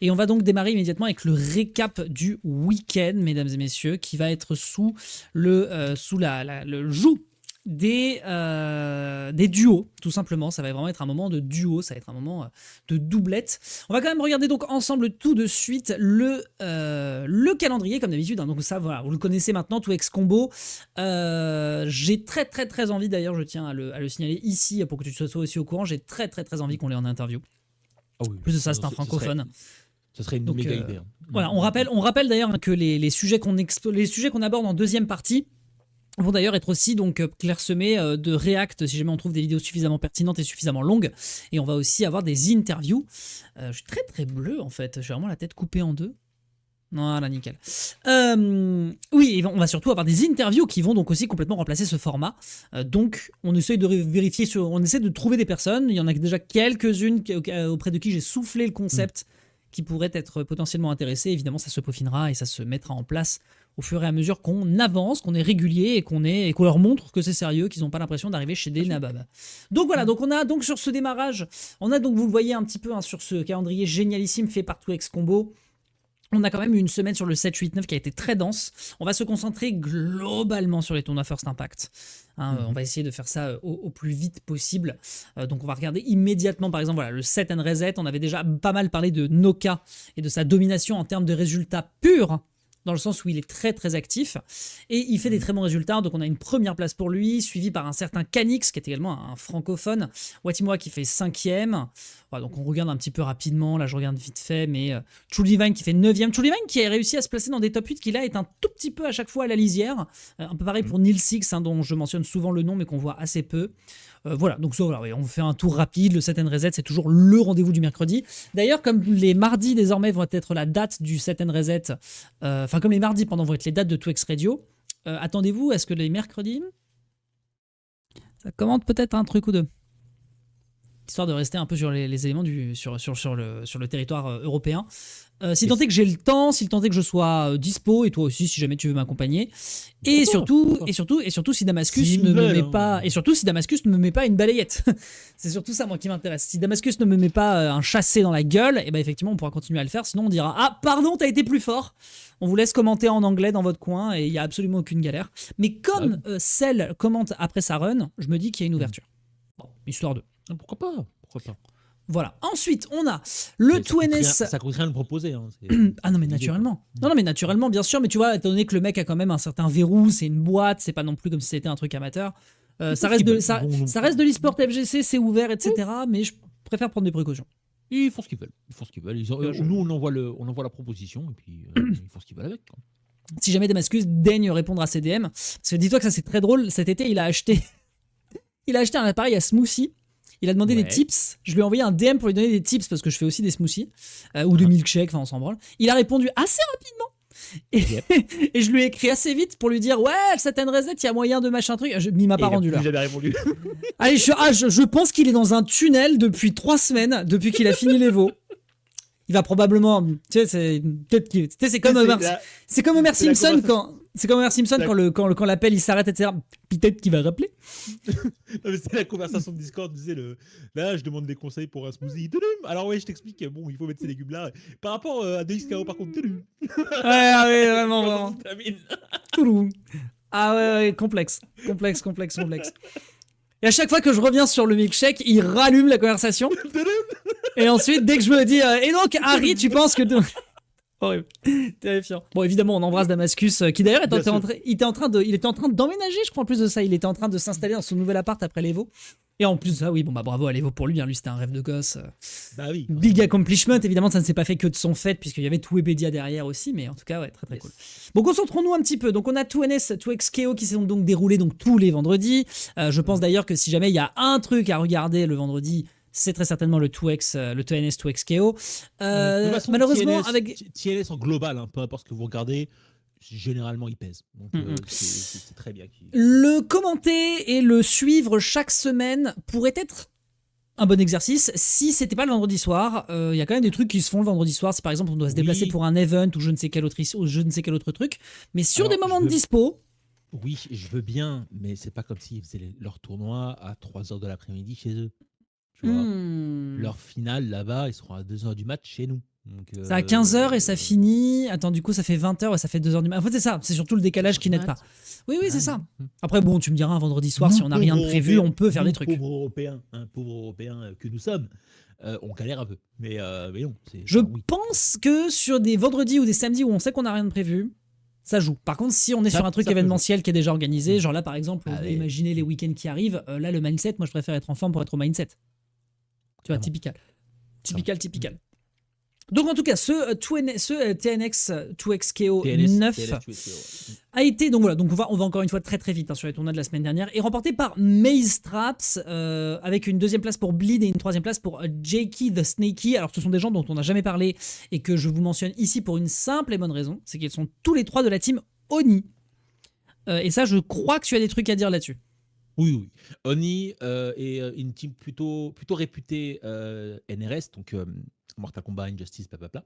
Et on va donc démarrer immédiatement avec le récap du week-end, mesdames et messieurs, qui va être sous le joug des duos, tout simplement. Ça va vraiment être un moment de duo, ça va être un moment de doublette. On va quand même regarder donc ensemble tout de suite le calendrier, comme d'habitude. Hein. Donc ça, voilà, vous le connaissez maintenant, tout ex-combo. J'ai très très très envie, d'ailleurs, je tiens à le signaler ici pour que tu sois aussi au courant, j'ai très très très envie qu'on l'ait en interview. Ah oui, En plus de ça, c'est un francophone. Ce serait une Donc, méga idée. Hein. Voilà, on rappelle d'ailleurs que les sujets qu'on aborde en deuxième partie vont d'ailleurs être aussi donc clairsemés de React si jamais on trouve des vidéos suffisamment pertinentes et suffisamment longues. Et on va aussi avoir des interviews. Je suis très très bleu en fait, j'ai vraiment la tête coupée en deux. Voilà, nickel. Oui, on va surtout avoir des interviews qui vont donc aussi complètement remplacer ce format. Donc, on essaie de vérifier, on essaie de trouver des personnes. Il y en a déjà quelques-unes auprès de qui j'ai soufflé le concept qui pourraient être potentiellement intéressées. Évidemment, ça se peaufinera et ça se mettra en place au fur et à mesure qu'on avance, qu'on est régulier et qu'on leur montre que c'est sérieux, qu'ils n'ont pas l'impression d'arriver chez des nababs. Donc voilà, donc on a donc sur ce démarrage, on a donc, vous le voyez un petit peu hein, sur ce calendrier génialissime fait par Tout Ex Combo. On a quand même eu une semaine sur le 7, 8, 9 qui a été très dense. On va se concentrer globalement sur les tournois First Impact. Hein, on va essayer de faire ça au plus vite possible. Donc on va regarder immédiatement, par exemple, voilà, le Set and Reset. On avait déjà pas mal parlé de Noka et de sa domination en termes de résultats purs, dans le sens où il est très très actif et il fait des très bons résultats. Donc on a une première place pour lui, suivi par un certain Canix qui est également un francophone, Watimoa qui fait 5e. Voilà, donc on regarde un petit peu rapidement, là je regarde vite fait, mais True Divine qui fait 9e. True Divine qui a réussi à se placer dans des top 8 qui là est un tout petit peu à chaque fois à la lisière. Un peu pareil pour Neil Six, hein, dont je mentionne souvent le nom mais qu'on voit assez peu. Voilà, donc ça, voilà, on fait un tour rapide. Le Set and Reset, c'est toujours le rendez-vous du mercredi. D'ailleurs, comme les mardis désormais vont être la date du Set and Reset, enfin comme les mardis pendant vont être les dates de 2X Radio, attendez-vous à ce que les mercredis, ça commente peut-être un truc ou deux. Histoire de rester un peu sur les éléments sur le territoire européen. Si tant est que j'ai le temps, si tant est que je sois dispo, et toi aussi si jamais tu veux m'accompagner. Et surtout, si Damascus ne me met pas, et surtout si Damascus ne me met pas une balayette. C'est surtout ça moi qui m'intéresse. Si Damascus ne me met pas un chassé dans la gueule, et ben effectivement on pourra continuer à le faire. Sinon on dira ah pardon t'as été plus fort. On vous laisse commenter en anglais dans votre coin et il y a absolument aucune galère. Mais comme Cell commente après sa run, je me dis qu'il y a une ouverture. Bon, histoire de. Pourquoi pas. Voilà. Ensuite, on a le 2NS. Ça coûte rien de proposer. Hein. Ah non, mais naturellement. Non, mais naturellement, bien sûr. Mais tu vois, étant donné que le mec a quand même un certain verrou, c'est une boîte, c'est pas non plus comme si c'était un truc amateur. Ça reste de l'e-sport FGC, c'est ouvert, etc. Mais je préfère prendre des précautions. Ils font ce qu'ils veulent. Nous, on envoie la proposition et puis ils font ce qu'ils veulent avec. Quoi. Si jamais Damascus daigne répondre à ses DM, parce que dis-toi que ça c'est très drôle. Cet été, il a acheté un appareil à smoothie. Il a demandé des tips. Je lui ai envoyé un DM pour lui donner des tips parce que je fais aussi des smoothies ou des milkshakes, enfin on s'en branle. Il a répondu assez rapidement. Et je lui ai écrit assez vite pour lui dire ouais, le Set and Reset, il y a moyen de machin truc. Il m'a pas rendu là. J'avais répondu. Allez, je pense qu'il est dans un tunnel depuis 3 semaines, depuis qu'il a fini l'Evo. Il va probablement, tu sais, c'est comme Homer Simpson quand l'appel il s'arrête, etc. Peut-être qu'il va rappeler. C'est la conversation de Discord, disait là je demande des conseils pour un smoothie. Alors ouais, je t'explique, bon, il faut mettre ces légumes là. Par rapport à DXKO par contre. Ouais, vraiment. Ah ouais, complexe. Et à chaque fois que je reviens sur le milkshake, il rallume la conversation. Et ensuite, dès que je me dis et donc Harry, tu penses que horrible, terrifiant. Bon, évidemment, on embrasse Damascus, qui d'ailleurs il était en train d'emménager, je crois en plus de ça. Il était en train de s'installer dans son nouvel appart après l'Evo. Et en plus de ça, oui, bon bah bravo à l'Evo pour lui. Hein, lui, c'était un rêve de gosse. Bah oui. Big accomplishment. Évidemment, ça ne s'est pas fait que de son fait, puisqu'il y avait tout Webedia derrière aussi. Mais en tout cas, ouais, très très cool. Bon, concentrons-nous un petit peu. Donc, on a 2NS, 2XKO qui sont donc déroulés donc tous les vendredis. Je pense d'ailleurs que si jamais il y a un truc à regarder le vendredi, c'est très certainement le 2NS 2XKO. Malheureusement, avec TNS en global, hein, peu importe ce que vous regardez, généralement il pèse. Donc c'est très bien. Le commenter et le suivre chaque semaine pourrait être un bon exercice si c'était pas le vendredi soir. Il y a quand même des trucs qui se font le vendredi soir. Si par exemple on doit se déplacer pour un event ou je ne sais quel autre truc. Mais sur des moments de dispo. Oui, je veux bien, mais c'est pas comme s'ils faisaient leur tournoi à 3h de l'après-midi chez eux. tu vois. Hmm. Leur finale là-bas, ils seront à 2h du match chez nous. Donc, C'est à 15h et ça finit. Attends, du coup, ça fait 20h et ça fait 2h du matin. En fait, c'est ça. C'est surtout le décalage qui n'aide pas. Oui, oui, c'est ça. Après, bon, tu me diras, un vendredi soir, si on n'a rien de prévu, on peut faire des trucs. Pauvres Européens que nous sommes, on galère un peu. Mais non. Je pense que sur des vendredis ou des samedis où on sait qu'on n'a rien de prévu, ça joue. Par contre, si on est sur un truc événementiel qui est déjà organisé, genre là, par exemple, imaginez les week-ends qui arrivent, là, le mindset, moi, je préfère être en forme pour être au mindset. Tu vois, typical. Typical. Donc en tout cas, ce TNX 2XKO 9 a été, donc voilà, donc on va encore une fois très très vite sur les tournois de la semaine dernière, et remporté par Maze Traps, avec une deuxième place pour Bleed et une troisième place pour Jakey the Snakey. Alors ce sont des gens dont on n'a jamais parlé et que je vous mentionne ici pour une simple et bonne raison, c'est qu'ils sont tous les trois de la team Oni. Et ça, je crois que tu as des trucs à dire là-dessus. Oui. Oni est une team plutôt réputée NRS, donc Mortal Kombat, Injustice, blablabla.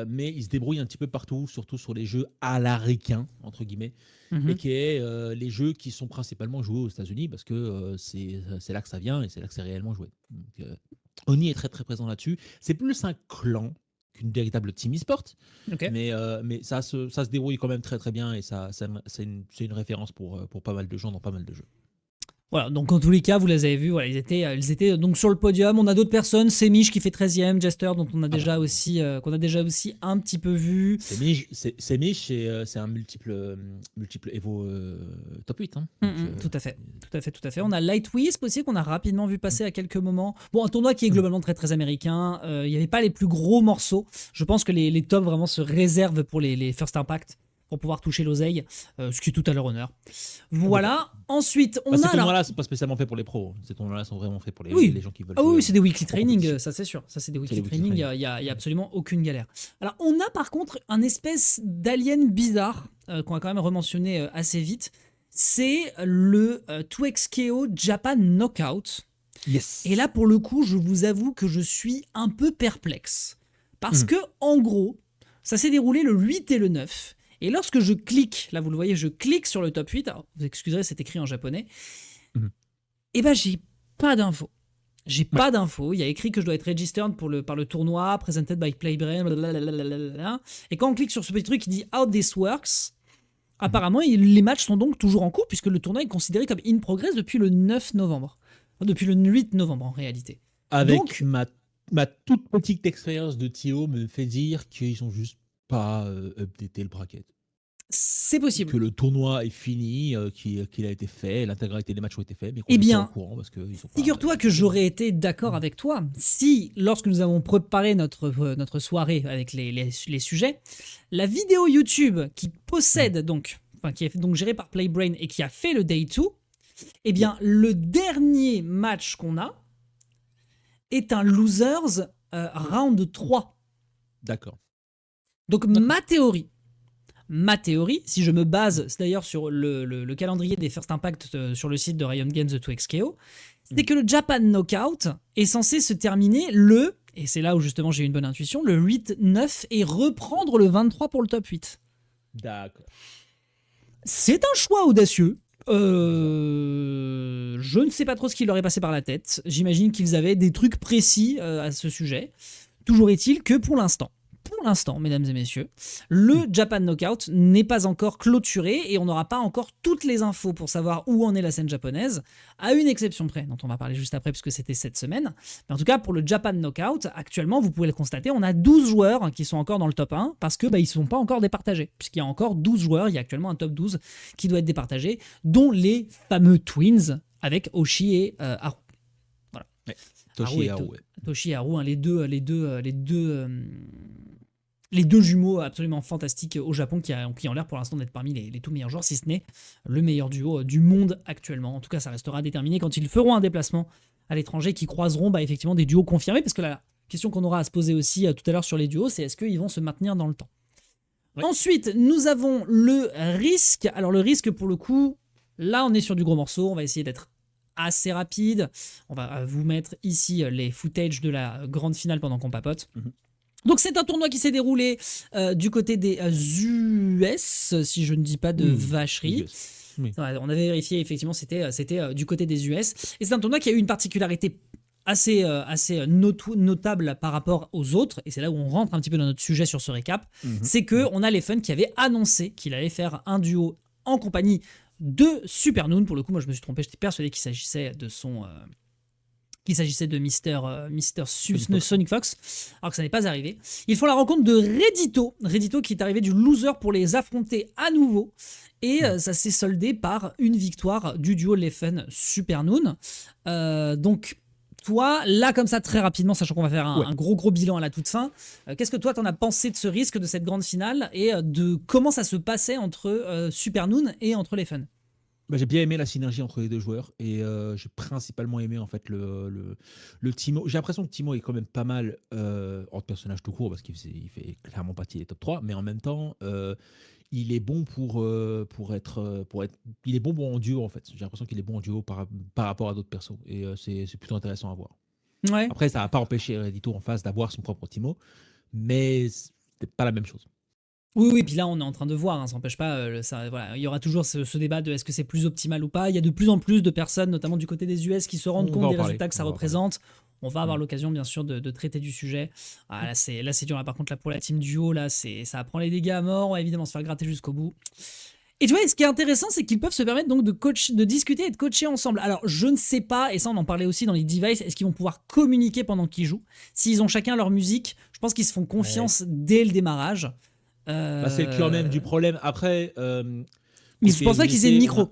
Mais ils se débrouillent un petit peu partout, surtout sur les jeux à la ricain, entre guillemets, et qui est les jeux qui sont principalement joués aux États-Unis parce que c'est là que ça vient et c'est là que c'est réellement joué. Donc, Oni est très très présent là-dessus. C'est plus un clan qu'une véritable team e-sport, mais ça se débrouille quand même très très bien et c'est une référence pour pas mal de gens dans pas mal de jeux. Voilà, donc en tous les cas, vous les avez vus, voilà, ils étaient donc sur le podium. On a d'autres personnes, Semish qui fait 13e, Jester dont on a déjà aussi qu'on a déjà aussi un petit peu vu. Semish, c'est un multiple Evo top 8. Hein. Tout à fait. On a Light Wisp aussi qu'on a rapidement vu passer à quelques moments. Bon, un tournoi qui est globalement très très américain. Il n'y avait pas les plus gros morceaux. Je pense que les tops vraiment se réservent pour les First Impact, pour pouvoir toucher l'oseille, ce qui est tout à leur honneur. Voilà. Ensuite, on a... Ces tournois-là, c'est pas spécialement fait pour les pros. Ces tournois-là sont vraiment faits pour les gens qui veulent... oui, c'est des weekly training, ça c'est sûr. Ça, c'est des weekly training, il n'y a absolument aucune galère. Alors, on a par contre un espèce d'alien bizarre, qu'on va quand même rementionner assez vite. C'est le 2XKO Japan Knockout. Yes. Et là, pour le coup, je vous avoue que je suis un peu perplexe. Parce que, en gros, ça s'est déroulé le 8 et le 9. Et lorsque je clique, là vous le voyez, je clique sur le top 8, alors vous excuserez, c'est écrit en japonais, et ben j'ai pas d'infos. Pas d'infos, il y a écrit que je dois être registered par le tournoi, presented by Playbrain, blablabla. Et quand on clique sur ce petit truc qui dit How this works, apparemment les matchs sont donc toujours en cours, puisque le tournoi est considéré comme in progress depuis le 9 novembre. Enfin, depuis le 8 novembre en réalité. Avec donc, ma toute petite expérience de TO me fait dire qu'ils ont juste pas updaté le bracket. C'est possible. Que le tournoi est fini, qu'il a été fait, l'intégralité des matchs ont été faits, mais qu'on est au courant parce que figure-toi que j'aurais été d'accord avec toi si, lorsque nous avons préparé notre soirée avec les sujets, la vidéo YouTube qui possède qui est donc gérée par Playbrain et qui a fait le Day 2, eh bien, le dernier match qu'on a est un Losers Round 3. D'accord. Donc ma théorie, si je me base d'ailleurs sur le calendrier des First Impact sur le site de Riot Games The 2XKO, c'est que le Japan Knockout est censé se terminer et c'est là où justement j'ai eu une bonne intuition, le 8-9 et reprendre le 23 pour le top 8. D'accord. C'est un choix audacieux. Je ne sais pas trop ce qui leur est passé par la tête. J'imagine qu'ils avaient des trucs précis à ce sujet. Toujours est-il que pour l'instant, mesdames et messieurs, le Japan Knockout n'est pas encore clôturé et on n'aura pas encore toutes les infos pour savoir où en est la scène japonaise, à une exception près, dont on va parler juste après puisque c'était cette semaine. Mais en tout cas, pour le Japan Knockout, actuellement, vous pouvez le constater, on a 12 joueurs qui sont encore dans le top 1 parce que ils ne sont pas encore départagés. Puisqu'il y a encore 12 joueurs, il y a actuellement un top 12 qui doit être départagé, dont les fameux Twins avec Oshi et Haru. Voilà. Ouais. Toshi et Haru. Toshi et Haru, les deux jumeaux absolument fantastiques au Japon qui ont l'air pour l'instant d'être parmi les tout meilleurs joueurs, si ce n'est le meilleur duo du monde actuellement. En tout cas, ça restera déterminé quand ils feront un déplacement à l'étranger, qui croiseront effectivement des duos confirmés, parce que la question qu'on aura à se poser aussi tout à l'heure sur les duos, c'est est-ce qu'ils vont se maintenir dans le temps. Ouais. Ensuite, nous avons le risque. Alors le risque, pour le coup, là on est sur du gros morceau, on va essayer d'être assez rapide. On va vous mettre ici les footages de la grande finale pendant qu'on papote. Donc c'est un tournoi qui s'est déroulé du côté des US, si je ne dis pas de vacherie. Oui. On avait vérifié, effectivement, c'était du côté des US. Et c'est un tournoi qui a eu une particularité assez notable par rapport aux autres, et c'est là où on rentre un petit peu dans notre sujet sur ce récap, c'est qu'on a Leffen qui avait annoncé qu'il allait faire un duo en compagnie de Supernoon. Pour le coup, moi je me suis trompé, j'étais persuadé qu'il s'agissait de Sonic Fox, alors que ça n'est pas arrivé. Ils font la rencontre de Reddito qui est arrivé du loser pour les affronter à nouveau. Et ça s'est soldé par une victoire du duo Leffen Supernoon. Donc, toi, là, comme ça, très rapidement, sachant qu'on va faire un gros bilan à la toute fin, qu'est-ce que toi, t'en as pensé de ce risque, de cette grande finale, et de comment ça se passait entre Supernoon et entre Leffen? J'ai bien aimé la synergie entre les deux joueurs et j'ai principalement aimé en fait le Timo. J'ai l'impression que Timo est quand même pas mal en personnage tout court parce qu'il fait clairement partie des top 3, mais en même temps il est bon pour être il est bon en duo en fait. J'ai l'impression qu'il est bon en duo par rapport à d'autres persos et c'est plutôt intéressant à voir. Ouais. Après ça va pas empêcher Reddito en face d'avoir son propre Timo, mais c'est pas la même chose. Oui, puis là on est en train de voir, ça n'empêche pas, voilà, il y aura toujours ce débat de est-ce que c'est plus optimal ou pas. Il y a de plus en plus de personnes, notamment du côté des US, qui se rendent compte des résultats que ça représente. On va avoir l'occasion bien sûr de traiter du sujet. Là c'est dur, là, par contre là, pour la team duo, là, ça prend les dégâts à mort, on va évidemment se faire gratter jusqu'au bout. Et tu vois, ce qui est intéressant, c'est qu'ils peuvent se permettre donc de discuter et de coacher ensemble. Alors, je ne sais pas, et ça on en parlait aussi dans les devices, est-ce qu'ils vont pouvoir communiquer pendant qu'ils jouent? S'ils ont chacun leur musique, je pense qu'ils se font confiance dès le démarrage. C'est le cœur même du problème. Après, mais je pense pas qu'ils aient le micro.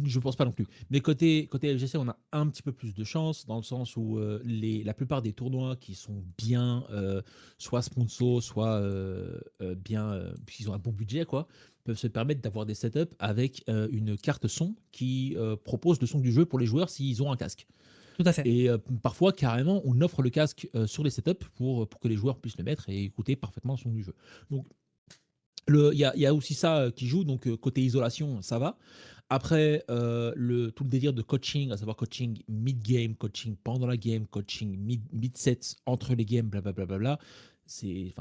Je pense pas non plus. Mais côté LGC, on a un petit peu plus de chance dans le sens où la plupart des tournois qui sont bien, soit sponsors, soit bien, puisqu'ils ont un bon budget, quoi, peuvent se permettre d'avoir des setups avec une carte son qui propose le son du jeu pour les joueurs s'ils ont un casque. Tout à fait. Et parfois, carrément, on offre le casque sur les setups pour que les joueurs puissent le mettre et écouter parfaitement le son du jeu. Donc, il y a aussi ça qui joue. Donc, côté isolation, ça va. Après, tout le délire de coaching, à savoir coaching mid-game, coaching pendant la game, coaching mid-set, entre les games, blablabla, c'est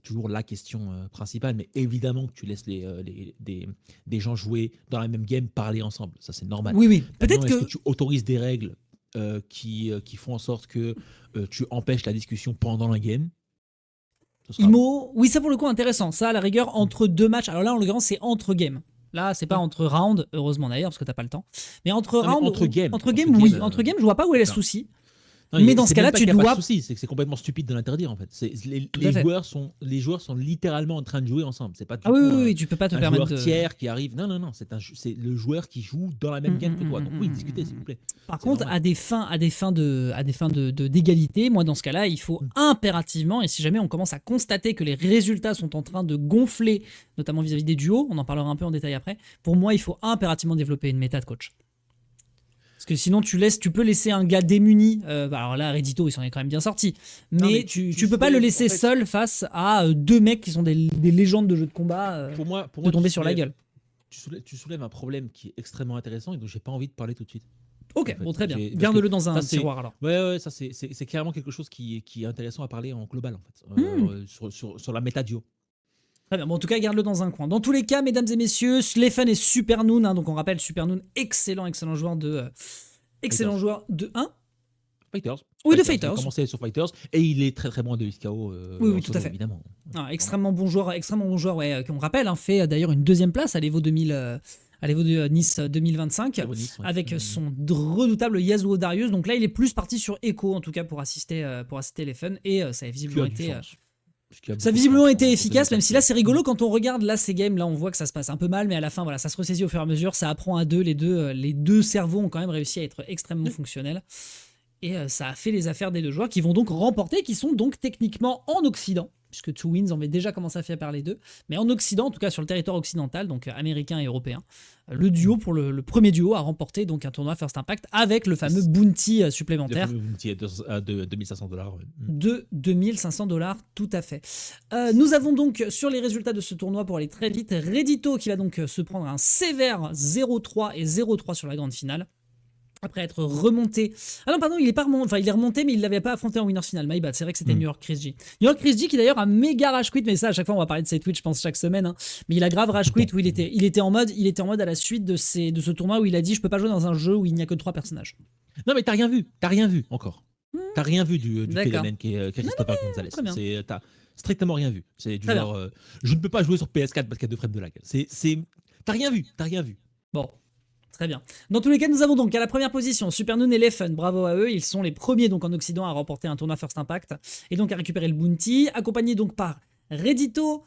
toujours la question principale. Mais évidemment que tu laisses des gens jouer dans la même game, parler ensemble. Ça, c'est normal. Oui. Peut-être que tu autorises des règles qui font en sorte que tu empêches la discussion pendant la game. Oui, ça pour le coup intéressant. Ça, à la rigueur, entre deux matchs. Alors là, en l'occurrence, c'est entre games. Là, c'est pas entre rounds, heureusement d'ailleurs, parce que t'as pas le temps. Mais entre rounds. Entre games, oui. Entre games, je vois pas où est le souci. Non, mais dans ce cas-là, tu dois. Pas de souci, c'est que c'est complètement stupide de l'interdire en fait. Les joueurs sont littéralement en train de jouer ensemble. C'est pas du oui, tu peux pas te un permettre joueur tiers qui arrive. Non, c'est le joueur qui joue dans la même game que toi. Donc oui, discutez s'il vous plaît. Par contre, à des fins d'égalité, moi dans ce cas-là, il faut impérativement, et si jamais on commence à constater que les résultats sont en train de gonfler, notamment vis-à-vis des duos, on en parlera un peu en détail après. Pour moi, il faut impérativement développer une méta de coach. Parce que sinon, tu peux laisser un gars démuni. Alors là, Reddito, il s'en est quand même bien sorti. Mais tu peux pas le laisser seul face à deux mecs qui sont des légendes de jeux de combat pour moi, de tomber sur la gueule. Tu soulèves un problème qui est extrêmement intéressant et dont j'ai pas envie de parler tout de suite. Ok, bon, très bien. Garde-le dans un tiroir alors. Ouais, ça c'est clairement quelque chose qui est intéressant à parler en global en fait, sur la méta duo. Très bien. Bon, en tout cas, garde-le dans un coin. Dans tous les cas, mesdames et messieurs, Leffen et Supernoon, donc on rappelle Supernoon, excellent joueur de 1. Fighters. Oui, de Fighters. Il a commencé sur Fighters et il est très très bon de XKO. Oui, tout à fait. Évidemment. Extrêmement bon joueur, ouais, qu'on rappelle, fait d'ailleurs une deuxième place à l'Evo 2000. À l'Evo de Nice 2025, avec son redoutable Yasuo Darius. Donc là, il est plus parti sur Echo, en tout cas, pour assister Leffen. Et ça a visiblement été efficace, même si là c'est rigolo quand on regarde là ces games, là on voit que ça se passe un peu mal, mais à la fin voilà, ça se ressaisit au fur et à mesure, ça apprend à deux, les deux cerveaux ont quand même réussi à être extrêmement fonctionnels, et ça a fait les affaires des deux joueurs qui vont donc remporter, qui sont donc techniquement en Occident, puisque Two Wins avait déjà commencé à faire parler d'eux, mais en Occident, en tout cas sur le territoire occidental, donc américain et européen, le duo pour le premier duo a remporté donc un tournoi First Impact avec le fameux bounty supplémentaire. Le fameux bounty de $2500. De $2500, tout à fait. Nous avons donc sur les résultats de ce tournoi, pour aller très vite, Reddito qui va donc se prendre un sévère 0-3 et 0-3 sur la grande finale. Après être remonté. Ah non, pardon, il est pas remonté. Enfin, il est remonté, mais il l'avait pas affronté en winners final. My bad, c'est vrai que c'était New York Chris G. New York Chris G qui d'ailleurs a méga rage quit, mais ça, à chaque fois, on va parler de ses tweets, je pense, chaque semaine. Hein. Mais il a grave rage quit où il était en mode à la suite de ce tournoi où il a dit je peux pas jouer dans un jeu où il n'y a que 3 personnages. Non, mais t'as rien vu encore. T'as rien vu du D'accord. phénomène qui est Christopher Gonzalez. très bien. T'as strictement rien vu. C'est du Très bien. genre, je ne peux pas jouer sur PS4 parce qu'il y a 2 frames de lag. T'as rien vu. Bon, très bien. Dans tous les cas, nous avons donc à la première position Supernoon et Leffen. Bravo à eux, ils sont les premiers donc en Occident à remporter un tournoi First Impact et donc à récupérer le bounty, accompagnés donc par Reddito,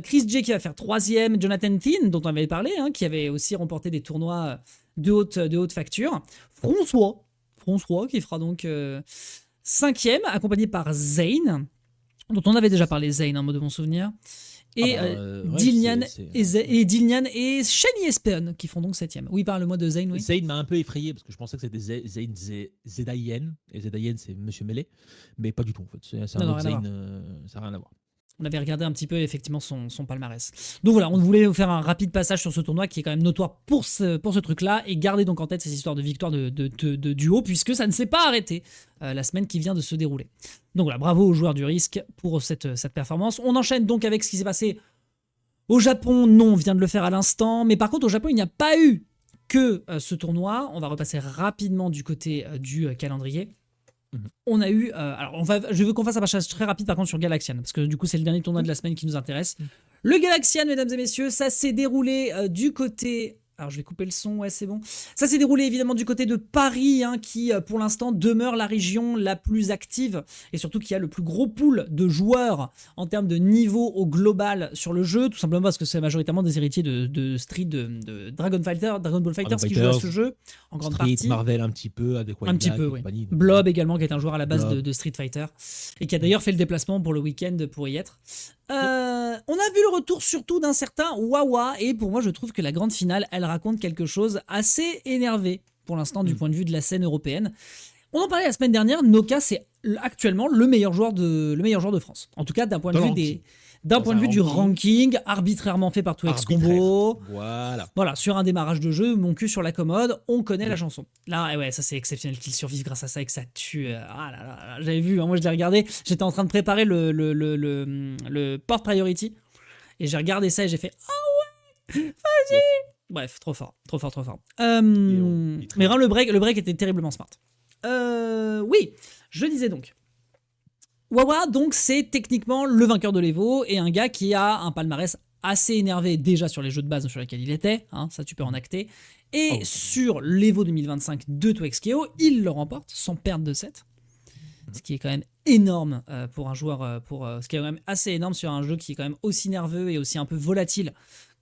Chris J qui va faire 3e, Jonathan Thin dont on avait parlé, hein, qui avait aussi remporté des tournois de haute facture, François qui fera donc 5e, accompagné par Zane, dont on avait déjà parlé, Zane, un mot de mon souvenir. Et ouais, Dillian c'est- et Dillian et Shani Espeon qui font donc 7e. Oui, parle-moi de Zane, oui. Zayn m'a un peu effrayé parce que je pensais que c'était Zayn Zedayen. Et Zedayen, c'est Monsieur Melee. Mais pas du tout, en fait. C'est un Non, autre rien à Zayn. Ça n'a rien à voir. On avait regardé un petit peu effectivement son palmarès. Donc voilà, on voulait vous faire un rapide passage sur ce tournoi qui est quand même notoire pour ce truc-là et garder donc en tête ces histoires de victoire de duo puisque ça ne s'est pas arrêté la semaine qui vient de se dérouler. Donc voilà, bravo aux joueurs du risque pour cette performance. On enchaîne donc avec ce qui s'est passé au Japon. Non, on vient de le faire à l'instant, mais par contre au Japon il n'y a pas eu que ce tournoi. On va repasser rapidement du côté du calendrier. On a eu. Alors, je veux qu'on fasse un passage très rapide par contre sur Galaxian, parce que du coup, c'est le dernier tournoi de la semaine qui nous intéresse. Le Galaxian, mesdames et messieurs, ça s'est déroulé du côté. Alors, je vais couper le son, ouais, c'est bon. Ça s'est déroulé évidemment du côté de Paris, hein, qui pour l'instant demeure la région la plus active et surtout qui a le plus gros pool de joueurs en termes de niveau au global sur le jeu, tout simplement parce que c'est majoritairement des héritiers de Street, de Dragon Ball Fighters qui jouent à ce jeu en grande Street, partie. Marvel un petit peu, avec Un petit peu, oui. compagnie. Blob également, qui est un joueur à la base Blob. de Street Fighter, et qui a d'ailleurs fait le déplacement pour le week-end pour y être. On a vu le retour surtout d'un certain Wawa, et pour moi, je trouve que la grande finale, elle raconte quelque chose assez énervé, pour l'instant, du point de vue de la scène européenne. On en parlait la semaine dernière, Noka, c'est actuellement le meilleur joueur de France. En tout cas, d'un point de vue du ranking, arbitrairement fait par 2X Combo. Voilà, sur un démarrage de jeu, mon cul sur la commode, on connaît la chanson. Là, ouais, ça c'est exceptionnel qu'il survive grâce à ça et que ça tue. Ah là là, j'avais vu, hein, moi je l'ai regardé, j'étais en train de préparer le Port Priority et j'ai regardé ça et j'ai fait ah ouais, vas-y. Bref, trop fort. Mais vraiment, le break était terriblement smart. Oui, je disais donc. Wawa, donc, c'est techniquement le vainqueur de l'Evo et un gars qui a un palmarès assez énervé déjà sur les jeux de base sur lesquels il était, hein, ça tu peux en acter. Et sur l'Evo 2025 de 2XKO, il le remporte sans perdre de set. Ce qui est quand même énorme pour un joueur, ce qui est quand même assez énorme sur un jeu qui est quand même aussi nerveux et aussi un peu volatile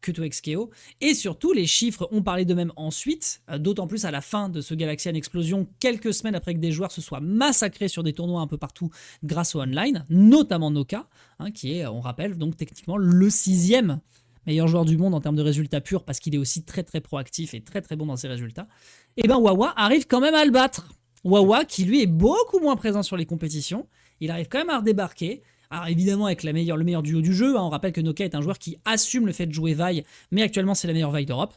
que 2XKO. Et surtout, les chiffres ont parlé d'eux-mêmes ensuite, d'autant plus à la fin de ce Galaxian Explosion, quelques semaines après que des joueurs se soient massacrés sur des tournois un peu partout grâce au online, notamment Noka, hein, qui est, on rappelle, donc techniquement le 6e meilleur joueur du monde en termes de résultats purs, parce qu'il est aussi très très proactif et très très bon dans ses résultats. Et ben Wawa arrive quand même à le battre. Wawa, qui lui est beaucoup moins présent sur les compétitions, il arrive quand même à redébarquer. Alors évidemment avec le meilleur duo du jeu, hein. On rappelle que Noka est un joueur qui assume le fait de jouer Vi, mais actuellement c'est la meilleure Vi d'Europe.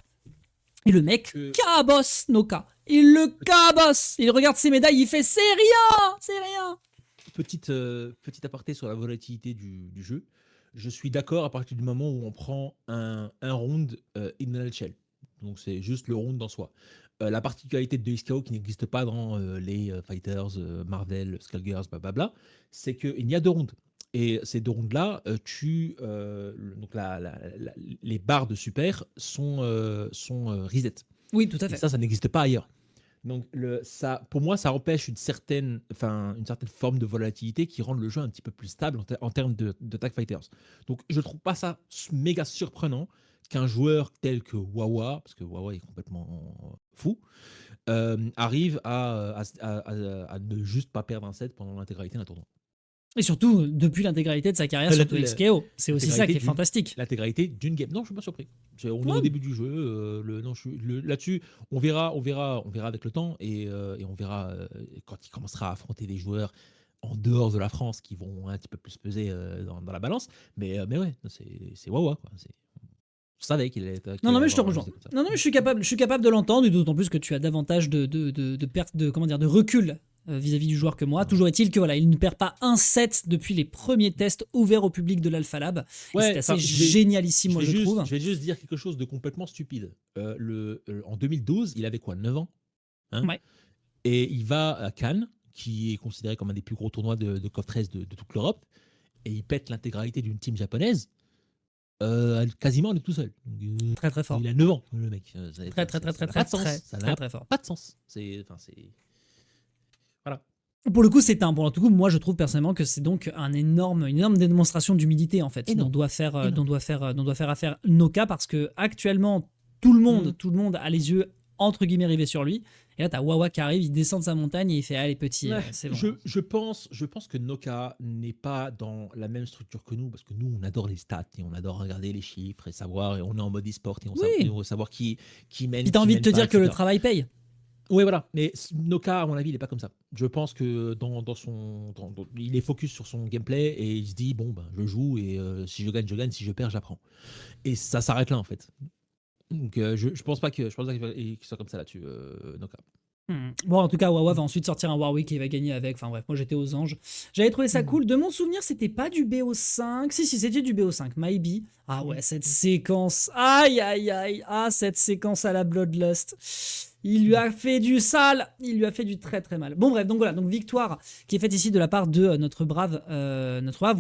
Et le mec cabosse Noka. Il le cabosse. Il regarde ses médailles, il fait c'est rien. Petit aparté sur la volatilité du jeu. Je suis d'accord à partir du moment où on prend un round in a nutshell. Donc c'est juste le round en soi. La particularité de 2XKO qui n'existe pas dans les Fighters, Marvel, Skullgirls, blablabla, c'est qu'il y a 2 rounds. Et ces 2 rounds-là, donc les barres de super sont reset. Oui, tout à fait. Et ça n'existe pas ailleurs. Donc pour moi, ça empêche une certaine forme de volatilité qui rend le jeu un petit peu plus stable en termes de Tag Fighters. Donc je trouve pas ça méga surprenant qu'un joueur tel que Wawa, parce que Wawa est complètement fou, arrive à ne juste pas perdre un set pendant l'intégralité d'un tournoi. Et surtout, depuis l'intégralité de sa carrière sur 2XKO. C'est aussi ça qui est fantastique. L'intégralité d'une game. Non, je suis pas surpris. On est au début du jeu. Là-dessus, on verra avec le temps et on verra quand il commencera à affronter des joueurs en dehors de la France qui vont un petit peu plus peser dans la balance. Mais ouais, c'est Wawa, quoi. Je savais qu'il allait être. Non, mais je te rejoins. Non, mais je suis capable de l'entendre, d'autant plus que tu as davantage de perte de recul vis-à-vis du joueur que moi. Toujours est-il que voilà, il ne perd pas un set depuis les premiers tests ouverts au public de l'Alpha Lab. Ouais, c'est assez génialissime, moi je trouve. Je vais juste dire quelque chose de complètement stupide. En 2012, il avait quoi, 9 ans, hein? Ouais. Et il va à Cannes, qui est considéré comme un des plus gros tournois de KOF 13 de toute l'Europe, et il pète l'intégralité d'une team japonaise, quasiment tout seul. Donc, Très très fort. il a 9 ans, le mec. Très très très Ça très n'a très pas de sens. très Ça très n'a très fort. pas de sens. Voilà. Pour le coup, c'est un bon. Du coup, moi, je trouve personnellement que c'est donc une énorme démonstration d'humilité en fait, Énorme. dont doit faire affaire Noka, parce que actuellement, tout le monde a les yeux entre guillemets rivés sur lui. Et là, t'as Wawa qui arrive, il descend de sa montagne et il fait allez petit, Ouais, c'est bon. je pense que Noka n'est pas dans la même structure que nous, parce que nous, on adore les stats et on adore regarder les chiffres et savoir, et on est en mode e-sport et Oui. on veut savoir qui mène, Puis t'as qui envie de mène te pas, dire que le etc. travail paye. Oui, voilà. Mais Noka, à mon avis, il est pas comme ça. Je pense que il est focus sur son gameplay et il se dit bon, ben, je joue et si je gagne, je gagne. Si je perds, j'apprends. Et ça s'arrête là en fait. Donc je pense pas qu'il soit comme ça là-dessus, Noka. Bon, en tout cas, Wawa va ensuite sortir un Warwick et il va gagner avec. Enfin bref, moi j'étais aux anges. J'avais trouvé ça cool. De mon souvenir, c'était pas du BO5. Si, c'était du BO5. Maybe. Ah ouais, cette séquence. Aïe, aïe, aïe. Ah, cette séquence à la Bloodlust. Il lui a fait du sale. Il lui a fait du très très mal. Bon, bref, donc voilà. Donc victoire qui est faite ici de la part de notre brave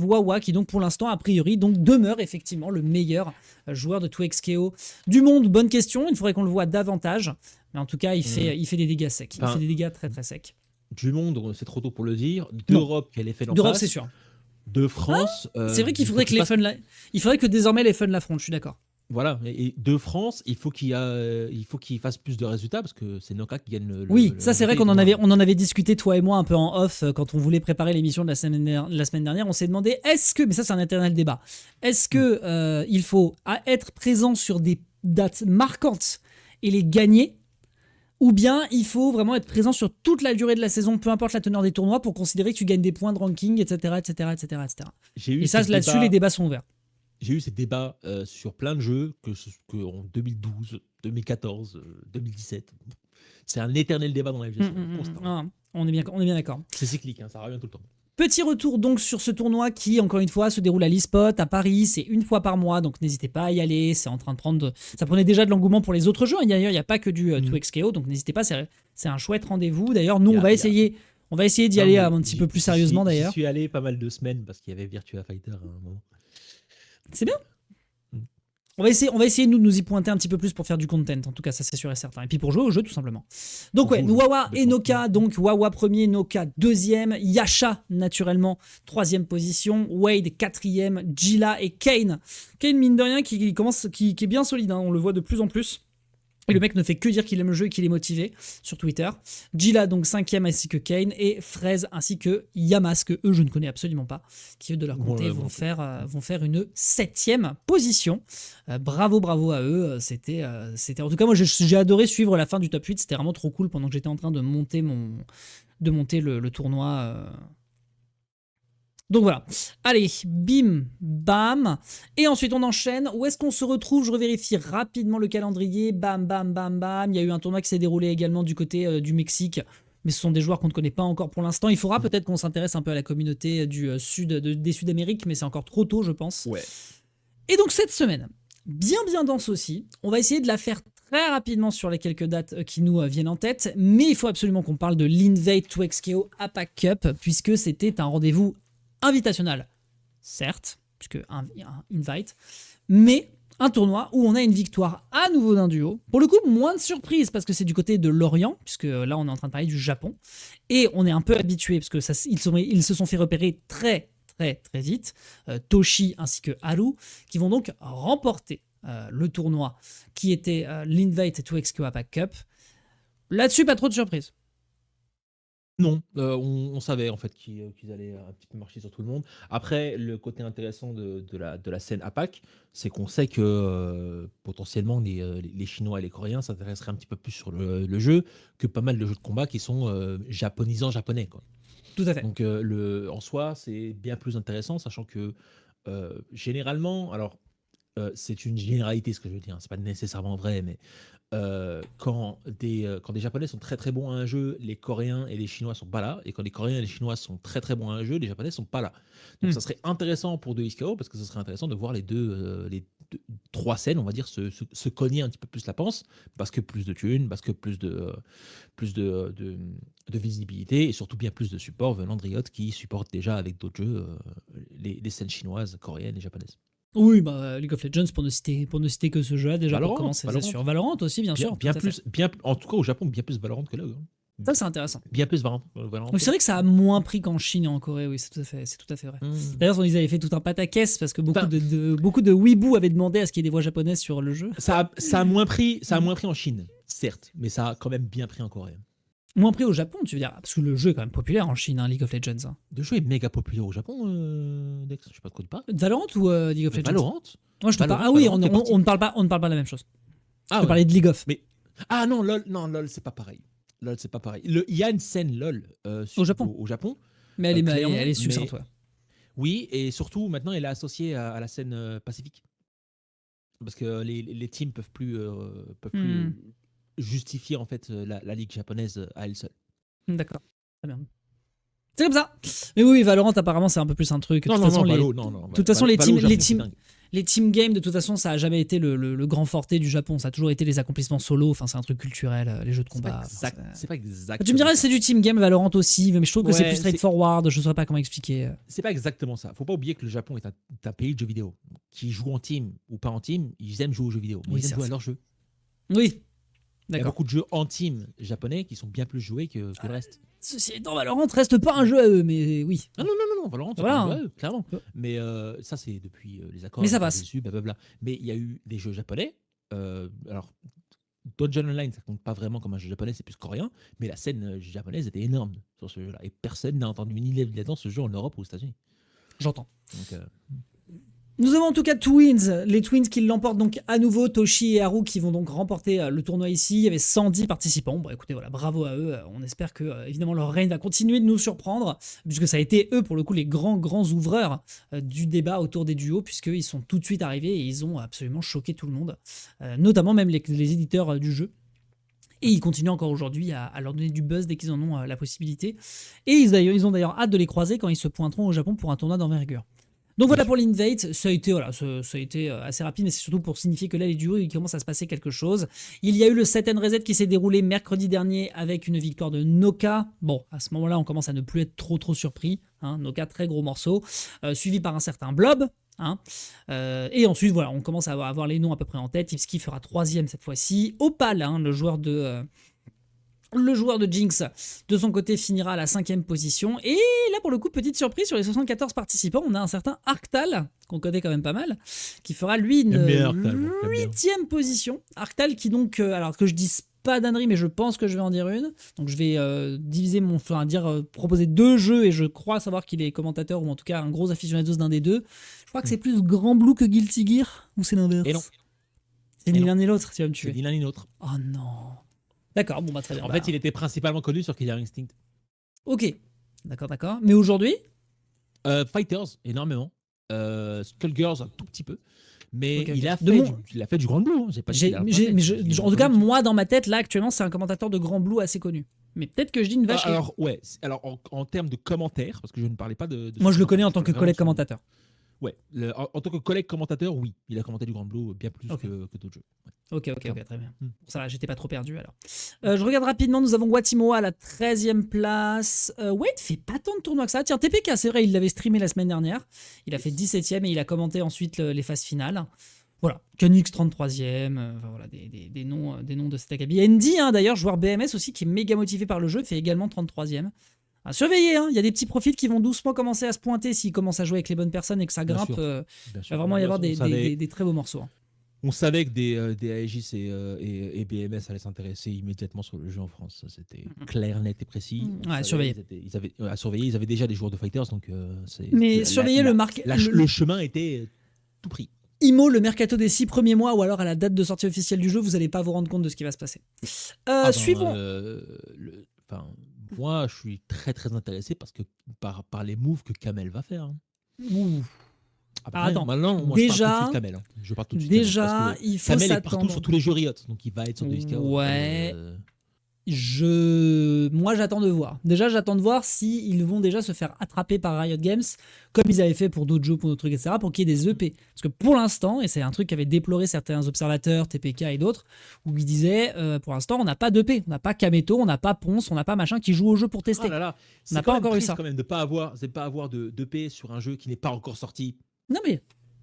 Wawa, qui donc pour l'instant, a priori, donc demeure effectivement le meilleur joueur de 2XKO du monde. Bonne question. Il faudrait qu'on le voit davantage. Mais en tout cas, il fait des dégâts secs. Il fait des dégâts très très secs. Du monde, c'est trop tôt pour le dire. D'Europe, qu'elle est faite en face. D'Europe, c'est sûr. De France. C'est vrai qu'il faudrait que il faudrait que désormais les Fun l'affrontent, je suis d'accord. Voilà, et de France, il faut qu'il fasse plus de résultats parce que c'est Noka qui gagne le. Oui, ça c'est vrai qu'on en avait discuté toi et moi un peu en off quand on voulait préparer l'émission de la semaine dernière. On s'est demandé mais ça c'est un éternel débat. Est-ce que il faut être présent sur des dates marquantes et les gagner, ou bien il faut vraiment être présent sur toute la durée de la saison, peu importe la teneur des tournois, pour considérer que tu gagnes des points de ranking, etc., etc., etc., etc. Et ça là-dessus les débats sont ouverts. J'ai eu ces débats sur plein de jeux que en 2012, 2014, 2017. C'est un éternel débat dans la FGC. On est bien d'accord. C'est cyclique, hein, ça revient tout le temps. Petit retour donc sur ce tournoi qui, encore une fois, se déroule à l'eSpot à Paris. C'est une fois par mois, donc n'hésitez pas à y aller. C'est en train de prendre. Ça prenait déjà de l'engouement pour les autres jeux. D'ailleurs, il n'y a pas que du 2XKO, donc n'hésitez pas. C'est un chouette rendez-vous. D'ailleurs, nous, on va essayer d'y aller un petit peu plus sérieusement. D'ailleurs, j'y suis allé pas mal de semaines parce qu'il y avait Virtua Fighter à un moment. C'est bien. On va essayer de nous y pointer un petit peu plus pour faire du content, en tout cas ça c'est sûr et certain. Et puis pour jouer au jeu tout simplement. Donc ouais, Wawa et Noka, donc Wawa premier, Noka deuxième, Yasha naturellement troisième position, Wade quatrième, Gila et Kane. Kane mine de rien qui est bien solide, hein, on le voit de plus en plus. Et le mec ne fait que dire qu'il aime le jeu et qu'il est motivé sur Twitter. Gila donc 5e ainsi que Kane, et Fraise ainsi que Yamas, que eux je ne connais absolument pas, qui eux de leur côté vont faire une 7e position. Bravo à eux. C'était en tout cas moi j'ai adoré suivre la fin du top 8, c'était vraiment trop cool pendant que j'étais en train de monter le tournoi. Donc voilà, allez, bim, bam, et ensuite on enchaîne. Où est-ce qu'on se retrouve? Je revérifie rapidement le calendrier, bam, bam, bam, bam. Il y a eu un tournoi qui s'est déroulé également du côté du Mexique, mais ce sont des joueurs qu'on ne connaît pas encore pour l'instant. Il faudra peut-être qu'on s'intéresse un peu à la communauté des Sud-Amériques, mais c'est encore trop tôt, je pense. Ouais. Et donc cette semaine, bien dense aussi, on va essayer de la faire très rapidement sur les quelques dates qui nous viennent en tête, mais il faut absolument qu'on parle de l'Invade 2XKO APAC Cup, puisque c'était un rendez-vous invitationnel, certes, puisque un invite, mais un tournoi où on a une victoire à nouveau d'un duo. Pour le coup, moins de surprise parce que c'est du côté de l'Orient, puisque là on est en train de parler du Japon, et on est un peu habitué parce que ils se sont fait repérer très vite, Toshi ainsi que Haru, qui vont donc remporter le tournoi qui était l'Invite 2XKO APAC Cup. Là-dessus, pas trop de surprise. Non, on savait en fait qu'ils allaient un petit peu marcher sur tout le monde. Après, le côté intéressant de la scène APAC, c'est qu'on sait que potentiellement les Chinois et les Coréens s'intéresseraient un petit peu plus sur le jeu que pas mal de jeux de combat qui sont japonisants japonais, quoi. Tout à fait. Donc en soi, c'est bien plus intéressant, sachant que généralement, alors c'est une généralité ce que je veux dire, c'est pas nécessairement vrai, mais quand des Japonais sont très bons à un jeu, les Coréens et les Chinois sont pas là, et quand les Coréens et les Chinois sont très bons à un jeu, les Japonais sont pas là. Donc ça serait intéressant pour 2XKO parce que ce serait intéressant de voir les deux trois scènes, on va dire, se cogner un petit peu plus la panse, parce que plus de thunes, parce que plus de visibilité, et surtout bien plus de support venant de Riot, qui supporte déjà avec d'autres jeux les scènes chinoises, coréennes et japonaises. Oui, bah, League of Legends, pour ne citer que ce jeu-là, déjà Valorant, pour commencer, c'est Valorant. sur Valorant aussi, bien sûr. Bien tout à fait. plus, en tout cas au Japon, bien plus Valorant que là. Ça, c'est intéressant. Bien plus Valorant. Donc, c'est vrai que ça a moins pris qu'en Chine et en Corée, oui, c'est tout à fait vrai. D'ailleurs, ils avaient fait tout un pataquès parce que beaucoup de weeboo avaient demandé à ce qu'il y ait des voix japonaises sur le jeu. Ça a moins pris en Chine, certes, mais ça a quand même bien pris en Corée. Moins pris au Japon, tu veux dire, parce que le jeu est quand même populaire en Chine, hein, League of Legends. Hein. Le jeu est méga populaire au Japon, Dex, je sais pas de quoi tu parles. Valorant ou League of Legends? Valorant. Moi, je te parle. Ah oui, on ne parle pas de la même chose. Je te parlais de League of. Mais ah non, LOL, c'est pas pareil. LOL, c'est pas pareil. Il y a une scène LOL au Japon. Mais elle est succincte, ouais. Oui, et surtout maintenant, elle est associée à la scène Pacifique, parce que les teams peuvent plus justifier en fait la ligue japonaise à elle seule. D'accord, très bien. C'est comme ça. Mais oui, Valorant apparemment c'est un peu plus un truc. De toute façon, les team games, de toute façon, ça a jamais été le grand forté du Japon. Ça a toujours été les accomplissements solo. Enfin, c'est un truc culturel, les jeux de combat. C'est pas exactement. Tu me dirais c'est du team game Valorant aussi, mais je trouve que c'est plus straightforward. Je ne saurais pas comment expliquer. C'est pas exactement ça. Faut pas oublier que le Japon est un pays de jeux vidéo. Qui joue en team ou pas en team, ils aiment jouer aux jeux vidéo. Mais ils aiment jouer à leurs jeux. Oui. Il y a beaucoup de jeux en team japonais qui sont bien plus joués que le reste. Ceci étant, Valorant reste pas un jeu à eux, mais oui. Non, Valorant, c'est pas un jeu à eux, clairement. Mais ça, c'est depuis les accords. Mais ça passe. Dessus, blablabla. Mais il y a eu des jeux japonais. Alors, Dungeon Online, ça compte pas vraiment comme un jeu japonais, c'est plus coréen. Mais la scène japonaise était énorme sur ce jeu-là. Et personne n'a entendu ni là-dedans ce jeu en Europe ou aux États-Unis. J'entends. Nous avons en tout cas Twins, les Twins qui l'emportent donc à nouveau, Toshi et Haru qui vont donc remporter le tournoi ici. Il y avait 110 participants. Bon, écoutez, voilà, bravo à eux. On espère que évidemment leur règne va continuer de nous surprendre, puisque ça a été eux pour le coup les grands ouvreurs du débat autour des duos, puisqu'ils sont tout de suite arrivés et ils ont absolument choqué tout le monde, notamment même les éditeurs du jeu. Et ils continuent encore aujourd'hui à leur donner du buzz dès qu'ils en ont la possibilité. Et ils ont d'ailleurs hâte de les croiser quand ils se pointeront au Japon pour un tournoi d'envergure. Donc voilà pour l'Invade, ça a été assez rapide, mais c'est surtout pour signifier que là, les duos, il commence à se passer quelque chose. Il y a eu le set and reset qui s'est déroulé mercredi dernier avec une victoire de Noka. Bon, à ce moment-là, on commence à ne plus être trop surpris. Hein. Noka, très gros morceau, suivi par un certain Blob. Hein. Et ensuite, voilà, on commence à avoir les noms à peu près en tête. Ipski fera 3e cette fois-ci. Opal, hein, le joueur de Jinx, de son côté, finira à la 5e position. Et là, pour le coup, petite surprise, sur les 74 participants, on a un certain Arctal, qu'on connaît quand même pas mal, qui fera, lui, une 8e position. Arctal qui donc, alors que je dise pas d'ânerie, mais je pense que je vais en dire une. Donc je vais proposer 2 jeux, et je crois savoir qu'il est commentateur, ou en tout cas un gros aficionados d'un des deux. Je crois que c'est plus Grand Blue que Guilty Gear, ou c'est l'inverse? Et non. C'est ni l'un ni l'autre, tu vas me tuer. C'est ni l'un ni l'autre. Oh non. D'accord, bon bah très bien. En fait, il était principalement connu sur Killer Instinct. Ok, d'accord. Mais aujourd'hui Fighters, énormément. Skullgirls, un tout petit peu. Mais okay. Il a fait du Grand Blue. En tout cas, moi, dans ma tête, là, actuellement, c'est un commentateur de Grand Blue assez connu. Mais peut-être que je dis une vache. Alors, en termes de commentaires, parce que je ne parlais pas de moi, je le connais en tant que collègue commentateur. Ouais, en tant que collègue commentateur, oui. Il a commenté du Grand Blue bien plus que d'autres jeux. Ouais. Ok, très bien. Pour ça, j'étais pas trop perdu alors. Je regarde rapidement, nous avons Watimoa à la 13e place. Wade fait pas tant de tournois que ça. Tiens, TPK, c'est vrai, il l'avait streamé la semaine dernière. Il a fait 17e et il a commenté ensuite les phases finales. Voilà, Canix 33e, voilà, des noms de cet acabit. Andy, hein, d'ailleurs, joueur BMS aussi, qui est méga motivé par le jeu, fait également 33e. À surveiller, hein. Il y a des petits profils qui vont doucement commencer à se pointer s'ils commencent à jouer avec les bonnes personnes et que ça grimpe. Il va vraiment y avoir des très beaux morceaux. Hein. On savait que des Aegis et BMS allaient s'intéresser immédiatement sur le jeu en France. Ça, c'était clair, net et précis. Ouais, surveiller. Ils avaient déjà des joueurs de Fighters, donc surveiller le chemin était tout pris. IMO, le mercato des 6 premiers mois, ou alors à la date de sortie officielle du jeu, vous n'allez pas vous rendre compte de ce qui va se passer. Suivons. Moi, je suis très très intéressé parce que par les moves que Kamel va faire. Hein. Après, attends, maintenant, moi, je pars tout de suite Kamel. Je pars tout de suite déjà, Kamel, il faut Kamel s'attendre. est partout sur tous les jeux Riot, donc il va être sur des Ouais. Moi, j'attends de voir. Déjà, j'attends de voir si ils vont déjà se faire attraper par Riot Games, comme ils avaient fait pour d'autres jeux, pour d'autres trucs, etc., pour qu'il y ait des EP. Parce que pour l'instant, et c'est un truc qu'avaient déploré certains observateurs, TPK et d'autres, où ils disaient, pour l'instant, on n'a pas d'EP, on n'a pas Kameto, on n'a pas Ponce, on n'a pas machin qui joue au jeu pour tester. Ah là là, On c'est n'a quand pas même encore eu triste ça. quand même de pas avoir, d'EP sur un jeu qui n'est pas encore sorti. Non mais,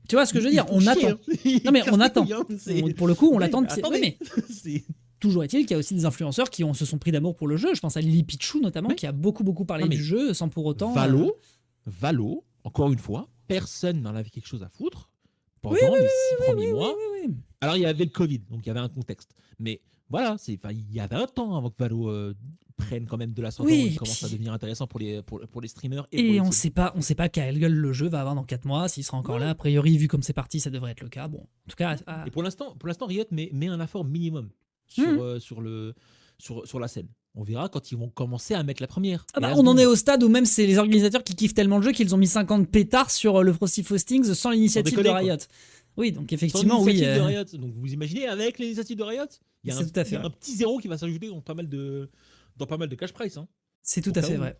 tu vois ce que je veux Ils dire, font on chier, attend. hein. Ils Non mais cassent on les attend. couilles, hein. Pour le coup, on Oui, l'attend. mais Oui, attendez. mais toujours est-il qu'il y a aussi des influenceurs qui se sont pris d'amour pour le jeu. Je pense à Lily Pichou notamment, Ouais. qui a beaucoup parlé Non, mais du jeu sans pour autant. Valo, encore une fois, personne n'en avait quelque chose à foutre Oui, pendant les 6 premiers mois. oui. Alors, il y avait le Covid, donc il y avait un contexte. Mais voilà, il y avait un temps avant que Valo prenne quand même de l'ascendant Oui, et commence à devenir intéressant pour les streamers. Et Et pour on les sait pas quelle gueule le jeu va avoir dans 4 mois, s'il sera encore là. A priori, vu comme c'est parti, ça devrait être le cas. Bon, en tout cas. Et pour l'instant, Riot met un effort minimum sur la scène. On verra quand ils vont commencer à mettre la première. Ah Et bah, la on en seconde. est au stade où même c'est les organisateurs qui kiffent tellement le jeu qu'ils ont mis 50 pétards sur le Frosty Faustings sans l'initiative de déconner, Riot. quoi. Oui, donc Sans effectivement, oui. l'initiative de Riot. Donc vous imaginez, avec l'initiative de Riot, il y a, C'est tout à fait un petit zéro qui va s'ajouter dans pas mal de cash price. Hein. C'est tout Au à cas fait où. vrai.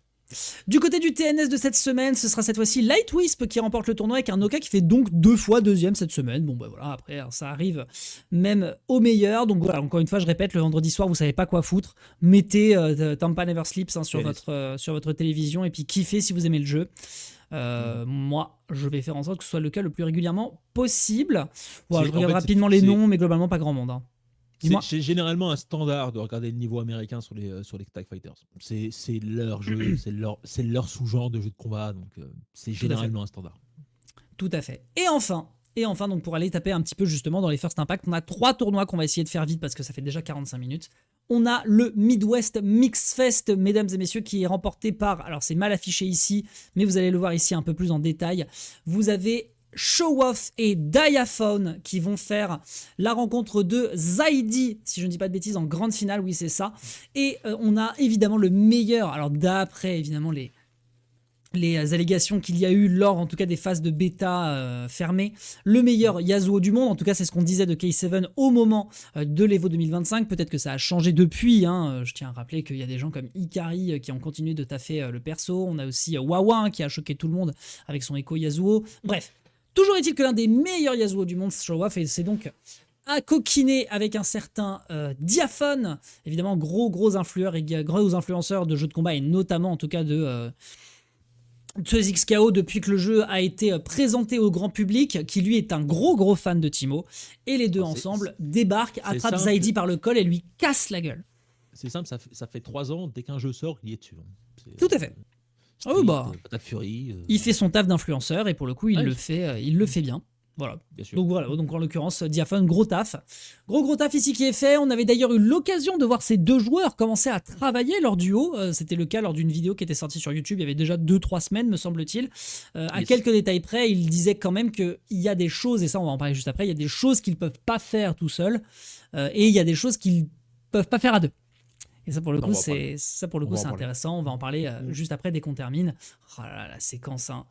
Du côté du TNS de cette semaine, ce sera cette fois-ci Lightwisp qui remporte le tournoi avec un Noka qui fait donc 2 fois deuxième cette semaine. Bon bah voilà, après ça arrive même au meilleur. Donc voilà, encore une fois, je répète, le vendredi soir, vous savez pas quoi foutre, mettez Tampa Never Sleeps sur votre télévision et puis kiffez si vous aimez le jeu. Moi, je vais faire en sorte que ce soit le cas le plus régulièrement possible. Voilà, je regarde rapidement les noms, mais globalement pas grand monde. Hein. C'est généralement un standard de regarder le niveau américain sur les TIE Fighters. C'est leur jeu, c'est leur sous-genre de jeu de combat, donc c'est généralement un standard. Tout à fait. Et enfin, donc pour aller taper un petit peu justement dans les First Impact, on a 3 tournois qu'on va essayer de faire vite parce que ça fait déjà 45 minutes. On a le Midwest Mix Fest, mesdames et messieurs, qui est remporté par, alors c'est mal affiché ici, mais vous allez le voir ici un peu plus en détail. Vous avez Show Off et Diaphone qui vont faire la rencontre de Zaidi, si je ne dis pas de bêtises, en grande finale, oui c'est ça. Et on a évidemment le meilleur, alors d'après évidemment les allégations qu'il y a eu lors en tout cas des phases de bêta fermées, le meilleur Yasuo du monde, en tout cas c'est ce qu'on disait de K7 au moment de l'Evo 2025, peut-être que ça a changé depuis, hein. Je tiens à rappeler qu'il y a des gens comme Ikari qui ont continué de taffer le perso, on a aussi Wawa qui a choqué tout le monde avec son écho Yasuo, bref. Toujours est-il que l'un des meilleurs Yasuo du monde, Show Off, et c'est donc à coquiner avec un certain Diaphone, évidemment gros influenceurs de jeux de combat, et notamment en tout cas de XKO depuis que le jeu a été présenté au grand public, qui lui est un gros fan de Timo, et les deux ensemble débarquent, attrapent Zaidi par le col et lui cassent la gueule. C'est simple, ça fait 3 ans, dès qu'un jeu sort, il y est dessus. Tout à fait. Street, bah, Fury, il fait son taf d'influenceur et pour le coup il le fait bien. Voilà. Donc en l'occurrence Diaphone, gros taf ici qui est fait. On avait d'ailleurs eu l'occasion de voir ces deux joueurs commencer à travailler leur duo. C'était le cas lors d'une vidéo qui était sortie sur YouTube il y avait déjà 2-3 semaines me semble-t-il. À quelques détails près, il disait quand même qu'il y a des choses, et ça on va en parler juste après, il y a des choses qu'ils peuvent pas faire tout seuls et il y a des choses qu'ils peuvent pas faire à deux. Et ça pour le coup c'est intéressant. On va en parler juste après dès qu'on termine. Oh là là, la séquence. Hein.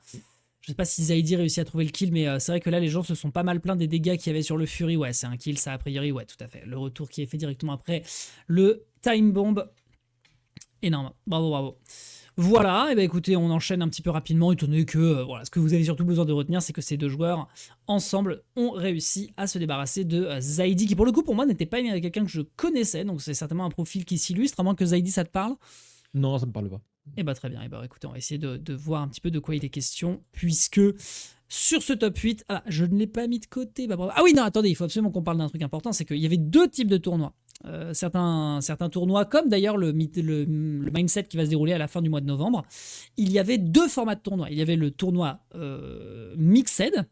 Je sais pas si Zaidi réussit à trouver le kill, mais c'est vrai que là les gens se sont pas mal plaints des dégâts qu'il y avait sur le Fury. Ouais, c'est un kill, ça a priori. Ouais, tout à fait. Le retour qui est fait directement après le time bomb. Énorme. Bravo. Voilà, et ben écoutez, on enchaîne un petit peu rapidement, étant donné que voilà, ce que vous avez surtout besoin de retenir, c'est que ces deux joueurs, ensemble, ont réussi à se débarrasser de Zaidi, qui pour le coup, pour moi, n'était pas quelqu'un que je connaissais, donc c'est certainement un profil qui s'illustre, à moins que Zaidi, ça te parle? Non, ça me parle pas. Et bah très bien, et bah écoutez, on va essayer de voir un petit peu de quoi il est question, puisque sur ce top 8, je ne l'ai pas mis de côté, ah oui, non, attendez, il faut absolument qu'on parle d'un truc important, c'est qu'il y avait deux types de tournois. Certains tournois, comme d'ailleurs le mindset qui va se dérouler à la fin du mois de novembre, il y avait deux formats de tournois. Il y avait le tournoi Mixed,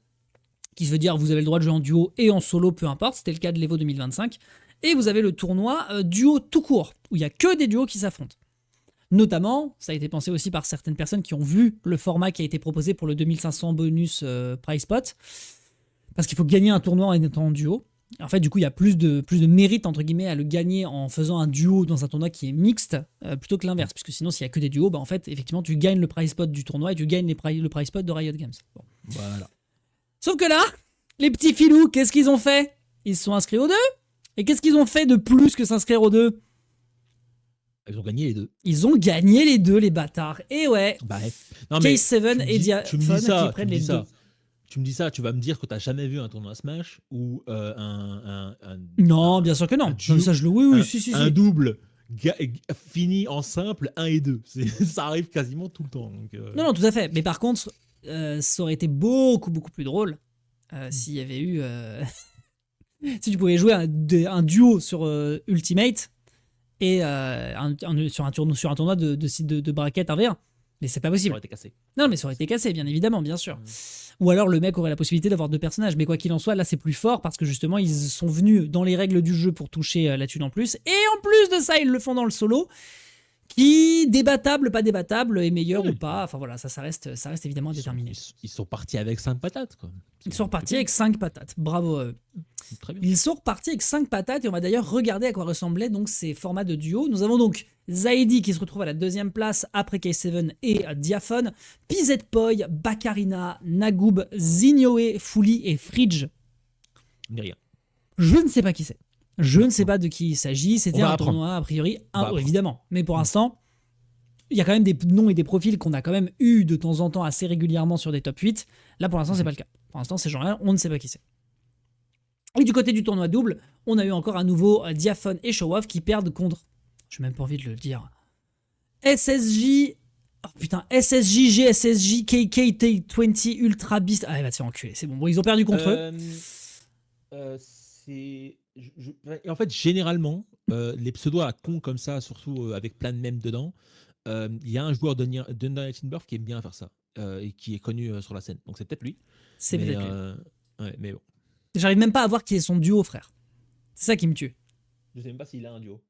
qui veut dire vous avez le droit de jouer en duo et en solo, peu importe, c'était le cas de l'Evo 2025, et vous avez le tournoi duo tout court, où il n'y a que des duos qui s'affrontent. Notamment, ça a été pensé aussi par certaines personnes qui ont vu le format qui a été proposé pour le 2500 bonus prize pot, parce qu'il faut gagner un tournoi en étant en duo. En fait, du coup, il y a plus de mérite, entre guillemets, à le gagner en faisant un duo dans un tournoi qui est mixte, plutôt que l'inverse. Puisque sinon, s'il n'y a que des duos, en fait, effectivement, tu gagnes le prize pot du tournoi et tu gagnes le prize pot de Riot Games. Bon. Voilà. Sauf que là, les petits filous, qu'est-ce qu'ils ont fait? Ils se sont inscrits aux deux. Et qu'est-ce qu'ils ont fait de plus que s'inscrire aux deux? Ils ont gagné les deux. Ils ont gagné les deux, les bâtards. Et ouais, Bah ouais. Non, mais K7 et tu me dis Diafone ça, qui prennent les deux. Tu me dis ça, tu vas me dire que tu n'as jamais vu un tournoi Smash où Non, bien sûr que non. duo, Ça, oui, si. un double fini en simple 1 et 2. Ça arrive quasiment tout le temps. Donc, Non, tout à fait. Mais par contre, ça aurait été beaucoup plus drôle s'il y avait eu... si tu pouvais jouer un duo sur Ultimate et sur un tournoi de bracket 1v1. Mais c'est pas ça possible. aurait été cassé. Non, mais ça aurait été cassé, bien évidemment, bien sûr. Mm. Ou alors le mec aurait la possibilité d'avoir deux personnages. Mais quoi qu'il en soit, là, c'est plus fort parce que justement, ils sont venus dans les règles du jeu pour toucher la thune en plus. Et en plus de ça, ils le font dans le solo. Qui, débattable, pas débattable, est meilleur ou pas. Enfin voilà, ça reste évidemment déterminé. Ils sont partis avec 5 patates. Quoi. Ils sont repartis avec 5 patates. Bravo à eux. Très bien. Ils sont repartis avec 5 patates et on va d'ailleurs regarder à quoi ressemblaient donc ces formats de duo. Nous avons donc Zaidi qui se retrouve à la 2e place après K7 et Diafone, PZ Poi, Bakarina, Nagoub, Zinioe, Fouli et Fridge. Rien. Je ne sais pas qui c'est. Je ne sais pas de qui il s'agit. C'était un tournoi, a priori, évidemment. Mais pour l'instant, il y a quand même des noms et des profils qu'on a quand même eu de temps en temps assez régulièrement sur des top 8. Là, pour l'instant, c'est pas le cas. Pour l'instant, ces gens-là, on ne sait pas qui c'est. Et du côté du tournoi double, on a eu encore à nouveau Diafone et Showoff qui perdent contre, je n'ai même pas envie de le dire, SSJ... Oh putain, SSJ, GSSJ, KKT20, Ultra Beast... Ah, il va te faire enculer, c'est bon. Ils ont perdu contre eux. Et en fait, généralement, les pseudos à con comme ça, surtout avec plein de mèmes dedans, il y a un joueur d'Undernight Birth qui aime bien faire ça et qui est connu sur la scène. Donc c'est peut-être lui. C'est peut-être lui. Ouais, mais bon. J'arrive même pas à voir qui est son duo, frère. C'est ça qui me tue. Je sais même pas s'il a un duo.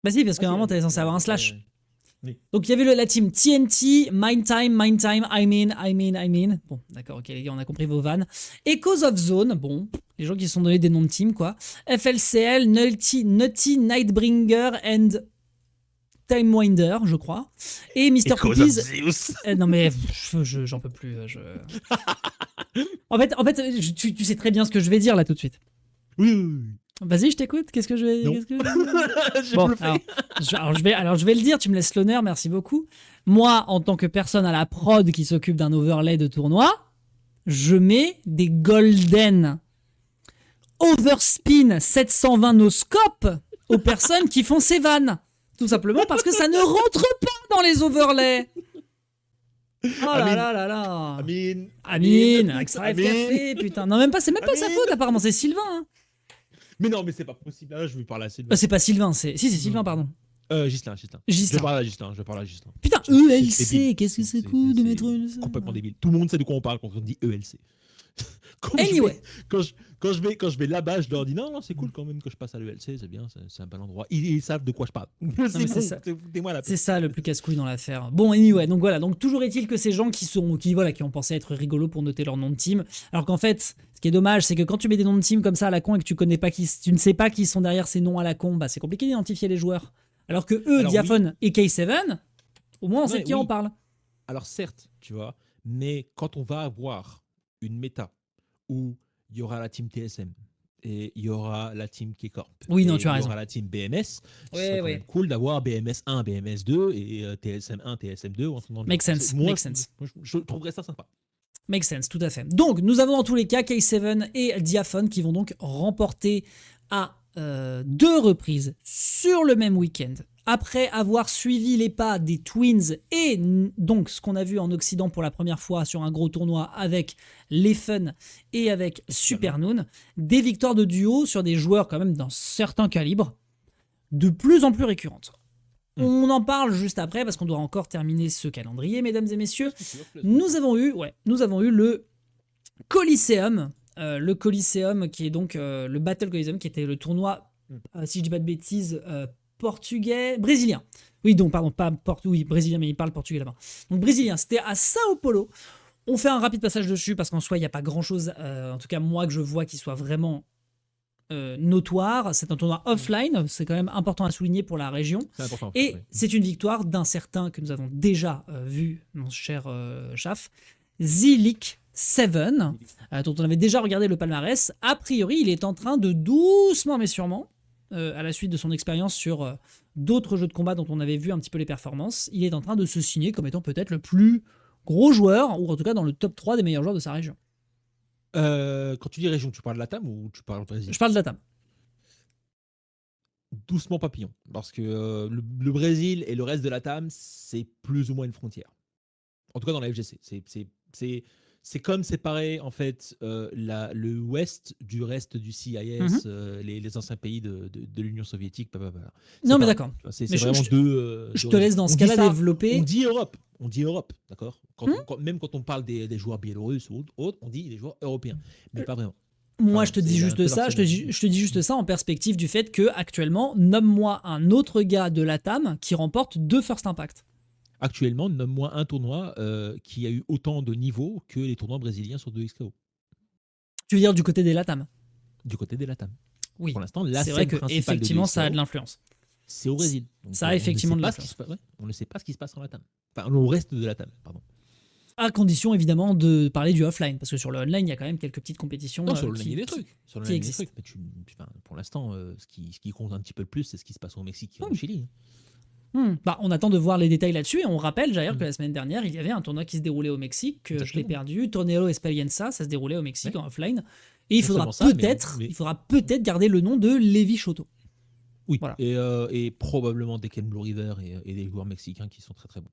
Bah si, parce que normalement, t'es censé avoir un slash. Oui. Donc il y avait la team TNT, Mind Time, I mean. Bon, d'accord, ok les gars, on a compris vos vannes. Echoes of Zone, bon, les gens qui se sont donné des noms de team, quoi. FLCL, Nutty, Nightbringer and Timewinder, je crois. Et Mr. Cookies. Non mais j'en peux plus. En fait, tu sais très bien ce que je vais dire là tout de suite. Oui. Vas-y, je t'écoute. Qu'est-ce que je vais dire Bon, alors je vais le dire. Tu me laisses l'honneur, merci beaucoup. Moi, en tant que personne à la prod qui s'occupe d'un overlay de tournoi, je mets des golden overspin 720 no scope aux personnes qui font ces vannes. Tout simplement parce que ça ne rentre pas dans les overlays. Oh là là là là. Amine, avec sa café, putain. Non, c'est même pas sa faute, apparemment, c'est Sylvain. Hein. Mais non, mais c'est pas possible. Là, je vais parler à Sylvain. C'est pas Sylvain, c'est Sylvain, pardon. Gislain. Je parle à Gislain. Putain, ELC, qu'est-ce que c'est cool de mettre ELC. Complètement débile. Tout le monde sait de quoi on parle quand on dit ELC. Anyway. Quand je vais là-bas, je leur dis non, c'est cool quand même que je passe à l'ELC, c'est bien, c'est un bel endroit. Ils savent de quoi je parle. C'est ça le plus casse-couille dans l'affaire. Bon, anyway, donc voilà. Donc toujours est-il que ces gens qui ont pensé être rigolos pour noter leur nom de team, alors qu'en fait, ce qui est dommage, c'est que quand tu mets des noms de team comme ça à la con et que tu ne sais pas qui sont derrière ces noms à la con, bah c'est compliqué d'identifier les joueurs. Alors que eux, Diafone et K7, au moins on sait de qui on parle. Alors certes, tu vois, mais quand on va avoir une méta où il y aura la team TSM et il y aura la team K-Corp. Oui, non, tu as raison. Il y aura la team BMS. C'est quand même cool d'avoir BMS 1, BMS 2 et TSM 1, TSM 2. Make sense. Je trouverais ça sympa. Make sense, tout à fait. Donc, nous avons dans tous les cas K7 et Diafone qui vont donc remporter à 2 reprises sur le même week-end. Après avoir suivi les pas des Twins et donc ce qu'on a vu en Occident pour la première fois sur un gros tournoi avec les Fun et avec Supernoon, des victoires de duo sur des joueurs quand même d'un certain calibre, de plus en plus récurrentes. On en parle juste après parce qu'on doit encore terminer ce calendrier, mesdames et messieurs. Nous avons eu le Coliseum. Le Coliseum qui est donc le Battle Coliseum qui était le tournoi, si je dis pas de bêtises, brésilien. Oui, donc pardon, pas brésilien, mais il parle portugais là-bas. Donc brésilien, c'était à Sao Paulo. On fait un rapide passage dessus parce qu'en soi, il n'y a pas grand-chose, en tout cas moi que je vois qui soit vraiment notoire. C'est un tournoi offline, c'est quand même important à souligner pour la région. C'est important, et c'est une victoire d'un certain que nous avons déjà vu, mon cher Chaf, Zilik 7, dont on avait déjà regardé le palmarès. A priori, il est en train de doucement mais sûrement à la suite de son expérience sur d'autres jeux de combat dont on avait vu un petit peu les performances, il est en train de se signer comme étant peut-être le plus gros joueur, ou en tout cas dans le top 3 des meilleurs joueurs de sa région. Quand tu dis région, tu parles de la TAM ou tu parles de Brésil? Je parle de la table. Doucement papillon. Parce que le Brésil et le reste de la TAM, c'est plus ou moins une frontière. En tout cas dans la FGC. C'est comme séparer en fait le Ouest du reste du CIS, les anciens pays de l'Union soviétique. Non, mais d'accord. C'est Mais vraiment deux. Je te laisse dans ce cas-là développer. On dit Europe, d'accord. Même quand on parle des joueurs biélorusses ou autres, on dit des joueurs européens, mais pas vraiment. Moi, je te dis juste ça. Je te dis juste ça en perspective du fait que actuellement, nomme-moi un autre gars de la TAM qui remporte 2 First Impact. Actuellement, nomme-moi un tournoi qui a eu autant de niveaux que les tournois brésiliens sur 2XKO. Tu veux dire du côté des LATAM? Du côté des LATAM. Oui. Pour l'instant, la c'est vrai scène que principale effectivement, de ça a de 2XKO, l'influence. c'est au Brésil. Donc, ça a effectivement de l'influence. On ne sait pas ce qui se passe en LATAM. Enfin, au reste de LATAM, pardon. À condition évidemment de parler du offline, parce que sur le online, il y a quand même quelques petites compétitions. Non, sur le online, il y a des trucs. Sur le online, il y a des existent. trucs. Mais pour l'instant, ce qui compte un petit peu le plus, c'est ce qui se passe au Mexique et au Chili. Bah, on attend de voir les détails là-dessus, et on rappelle d'ailleurs que la semaine dernière, il y avait un tournoi qui se déroulait au Mexique, que je l'ai perdu, Torneo Experienza, ça se déroulait au Mexique en offline, et il faudra peut-être garder le nom de Levi Choto. Oui, voilà. Et probablement des Ken Blue River et des joueurs mexicains qui sont très très bons.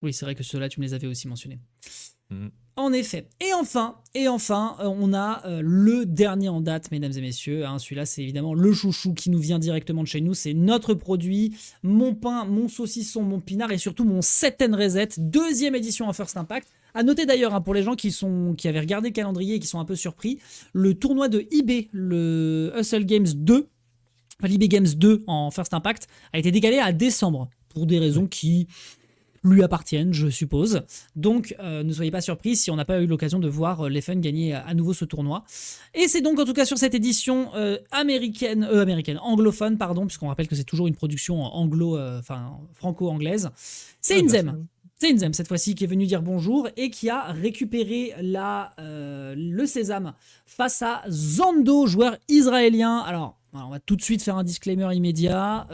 Oui, c'est vrai que ceux-là, tu me les avais aussi mentionnés. En effet. Et enfin, on a le dernier en date, mesdames et messieurs. Celui-là, c'est évidemment le chouchou qui nous vient directement de chez nous. C'est notre produit, mon pain, mon saucisson, mon pinard et surtout mon Set and Reset, 2e édition en First Impact. À noter d'ailleurs, pour les gens qui avaient regardé le calendrier et qui sont un peu surpris, le tournoi de eBay, le Hustle Games 2, l'eBay Games 2 en First Impact, a été décalé à décembre pour des raisons qui lui appartiennent, je suppose. Donc, ne soyez pas surpris si on n'a pas eu l'occasion de voir les Fun gagner à nouveau ce tournoi. Et c'est donc, en tout cas, sur cette édition anglophone, puisqu'on rappelle que c'est toujours une production franco-anglaise. C'est Inzem. C'est Inzem, cette fois-ci, qui est venu dire bonjour et qui a récupéré le sésame face à Zando, joueur israélien. Alors, on va tout de suite faire un disclaimer immédiat.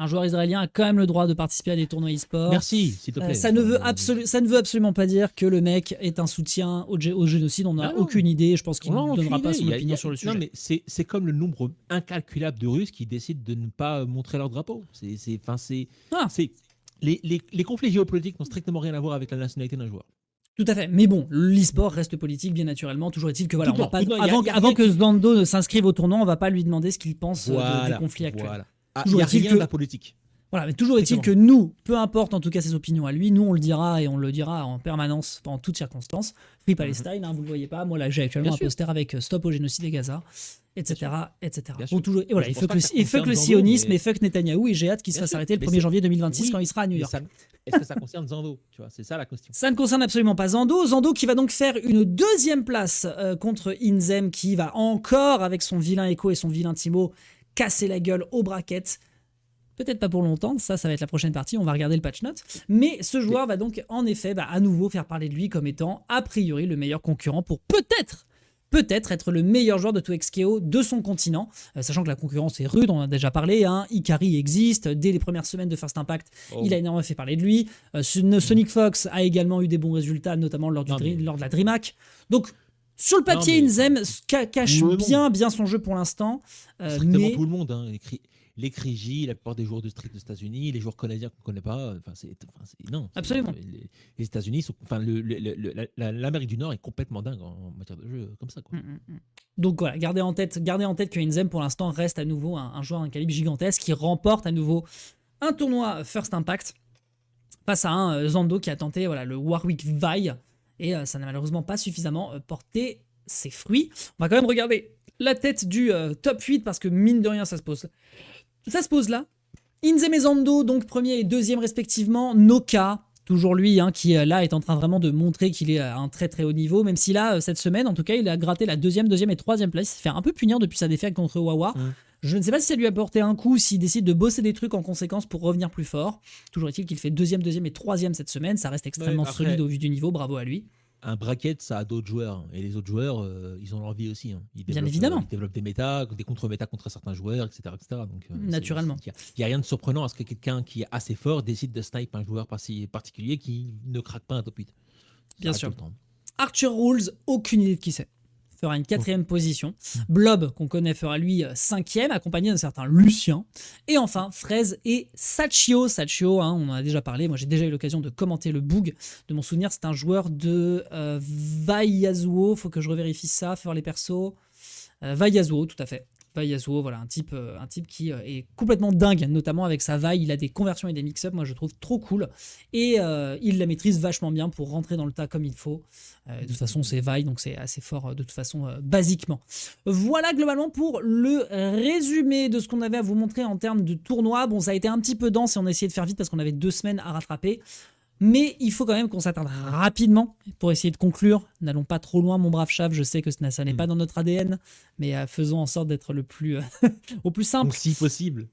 Un joueur israélien a quand même le droit de participer à des tournois e-sport. Merci, s'il te plaît. Ça ne veut absolument pas dire que le mec est un soutien au génocide. On n'a aucune idée. Je pense qu'il ne donnera pas son opinion sur le sujet. Non, mais c'est comme le nombre incalculable de Russes qui décident de ne pas montrer leur drapeau. Les conflits géopolitiques n'ont strictement rien à voir avec la nationalité d'un joueur. Tout à fait. Mais bon, l'e-sport reste politique, bien naturellement. Toujours est-il que voilà, avant que Zando ne s'inscrive au tournoi, on ne va pas lui demander ce qu'il pense du conflit actuel. Voilà. Il n'y a rien de la politique. Voilà, mais toujours est-il que nous, peu importe en tout cas ses opinions à lui, nous on le dira et on le dira en permanence, en toutes circonstances. Free Palestine, vous ne le voyez pas, moi là j'ai actuellement un poster avec Stop au génocide et Gaza, etc. Bon, toujours, et voilà, il fuck le sionisme et fuck Netanyahou et j'ai hâte qu'il se fasse arrêter le 1er janvier 2026 quand il sera à New York. Est-ce que ça concerne Zando? C'est ça la question. Ça ne concerne absolument pas Zando. Zando qui va donc faire une 2e place contre Inzem qui va encore avec son vilain Echo et son vilain Timo casser la gueule aux brackets. Peut-être pas pour longtemps, ça va être la prochaine partie, on va regarder le patch note. Mais ce joueur va donc en effet à nouveau faire parler de lui comme étant a priori le meilleur concurrent pour peut-être être le meilleur joueur de 2XKO de son continent, sachant que la concurrence est rude, on en a déjà parlé, Ikari existe, dès les premières semaines de First Impact, il a énormément fait parler de lui, Sonic Fox a également eu des bons résultats, notamment lors de la DreamHack, donc sur le papier, Inzem cache bien son jeu pour l'instant, mais tout le monde, les Crigi, la plupart des joueurs de street des États-Unis, les joueurs canadiens qu'on ne connaît pas, non. Absolument. Les États-Unis, l'Amérique du Nord est complètement dingue en matière de jeu comme ça. Quoi. Donc voilà, gardez en tête que Inzem pour l'instant reste à nouveau un joueur d'un calibre gigantesque qui remporte à nouveau un tournoi First Impact face à un Zando qui a tenté le Warwick Vi et ça n'a malheureusement pas suffisamment porté ses fruits. On va quand même regarder la tête du top 8 parce que mine de rien ça se pose là. Inzem et Zando, donc 1er et 2e respectivement. Noka, toujours lui, qui là est en train vraiment de montrer qu'il est à un très très haut niveau, même si là, cette semaine, en tout cas, il a gratté la 2e et 3e place. Il s'est fait un peu punir depuis sa défaite contre Wawa. Je ne sais pas si ça lui a porté un coup, s'il décide de bosser des trucs en conséquence pour revenir plus fort. Toujours est-il qu'il fait 2e et 3e cette semaine. Ça reste extrêmement solide au vu du niveau, bravo à lui. un bracket, ça a d'autres joueurs. Et les autres joueurs, ils ont leur vie aussi. Hein. Bien évidemment. Ils développent des méta, des contre-méta contre certains joueurs, etc. etc. Donc, Naturellement. Il n'y a rien de surprenant à ce que quelqu'un qui est assez fort décide de snipe un joueur particulier qui ne craque pas un top 8. Bien sûr. Archer Rules, aucune idée de qui c'est. Fera une 4e position. Blob, qu'on connaît, fera lui 5e, accompagné d'un certain Lucien. Et enfin, Fraise et Sachio. Sachio, hein, on en a déjà parlé. Moi, j'ai déjà eu l'occasion de commenter le boog. De mon souvenir, c'est un joueur de Vai-Yasuo. Faut que je revérifie ça, faire les persos. Vai-Yasuo, tout à fait. Vai-Yasuo, voilà, un type qui est complètement dingue, notamment avec sa vaille. Il a des conversions et des mix-up, moi je trouve trop cool. Et il la maîtrise vachement bien pour rentrer dans le tas comme il faut. De toute façon, c'est vaille, donc c'est assez fort de toute façon, basiquement. Voilà globalement pour le résumé de ce qu'on avait à vous montrer en termes de tournoi. Bon, ça a été un petit peu dense et on a essayé de faire vite parce qu'on avait 2 semaines à rattraper. Mais il faut quand même qu'on s'attarde rapidement pour essayer de conclure. N'allons pas trop loin, mon brave Chav. Je sais que ça n'est pas dans notre ADN, mais faisons en sorte d'être le plus au plus simple. Donc, si possible.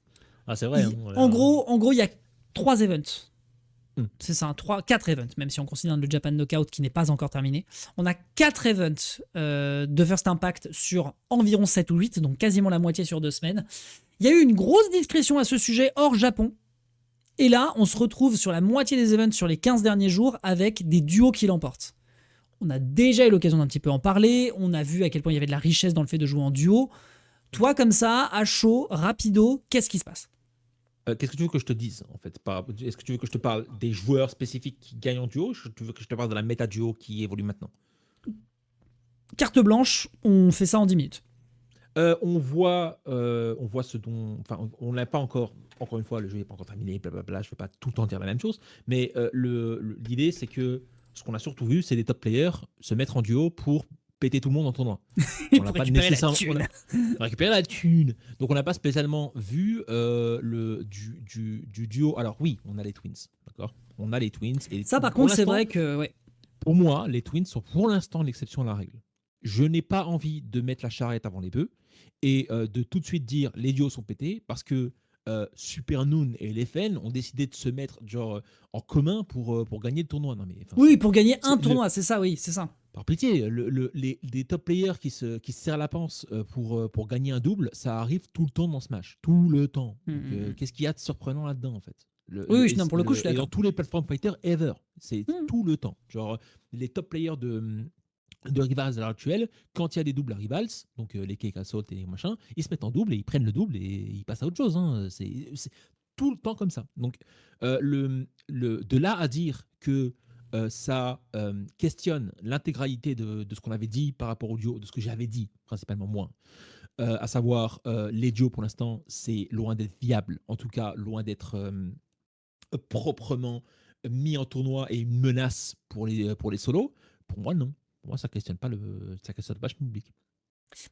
Ah, c'est vrai. En gros, il y a 3 events. C'est ça, 4 events, même si on considère le Japan Knockout qui n'est pas encore terminé. On a 4 events de First Impact sur environ 7 ou 8, donc quasiment la moitié sur 2 semaines. Il y a eu une grosse discrétion à ce sujet hors Japon. Et là, on se retrouve sur la moitié des events sur les 15 derniers jours avec des duos qui l'emportent. On a déjà eu l'occasion d'un petit peu en parler, on a vu à quel point il y avait de la richesse dans le fait de jouer en duo. Toi, comme ça, à chaud, rapido, qu'est-ce qui se passe ? Qu'est-ce que tu veux que je te dise en fait ? Est-ce que tu veux que je te parle des joueurs spécifiques qui gagnent en duo ? Tu veux que je te parle de la méta duo qui évolue maintenant ? Carte blanche, on fait ça en 10 minutes. On voit ce dont... Enfin, on n'a pas encore une fois, le jeu n'est pas encore terminé, blablabla, je ne vais pas tout le temps dire la même chose, mais l'idée, c'est que ce qu'on a surtout vu, c'est des top players se mettre en duo pour péter tout le monde en tournoi. On n'a pas nécessairement récupérer la thune. Donc on n'a pas spécialement vu du duo. Alors oui, on a les Twins, d'accord ? On a les Twins. Et ça, par contre, c'est vrai que... Ouais. Pour moi, les Twins sont pour l'instant l'exception à la règle. Je n'ai pas envie de mettre la charrette avant les bœufs et de tout de suite dire les duos sont pétés parce que Super Noon et l'FN ont décidé de se mettre en commun pour gagner le tournoi. Non, mais, oui, pour gagner un tournoi, c'est ça, oui, c'est ça. Par pitié, les top players qui se serrent la panse pour gagner un double, ça arrive tout le temps dans Smash. Tout le temps. Donc, qu'est-ce qu'il y a de surprenant là-dedans, en fait ? Non, pour le coup, je suis d'accord. Et dans tous les platform fighters ever, c'est tout le temps. Genre, les top players de Rivals à l'heure actuelle, quand il y a des doubles à Rivals, donc les Cake Assault et les machins, ils se mettent en double et ils prennent le double et ils passent à autre chose. Hein. C'est tout le temps comme ça. Donc, de là à dire que ça questionne l'intégralité de ce qu'on avait dit par rapport au duo, de ce que j'avais dit, principalement moi, à savoir les duos pour l'instant, c'est loin d'être viable, en tout cas loin d'être proprement mis en tournoi et une menace pour les solos. Pour moi, non. Pour moi, ça questionne pas le public.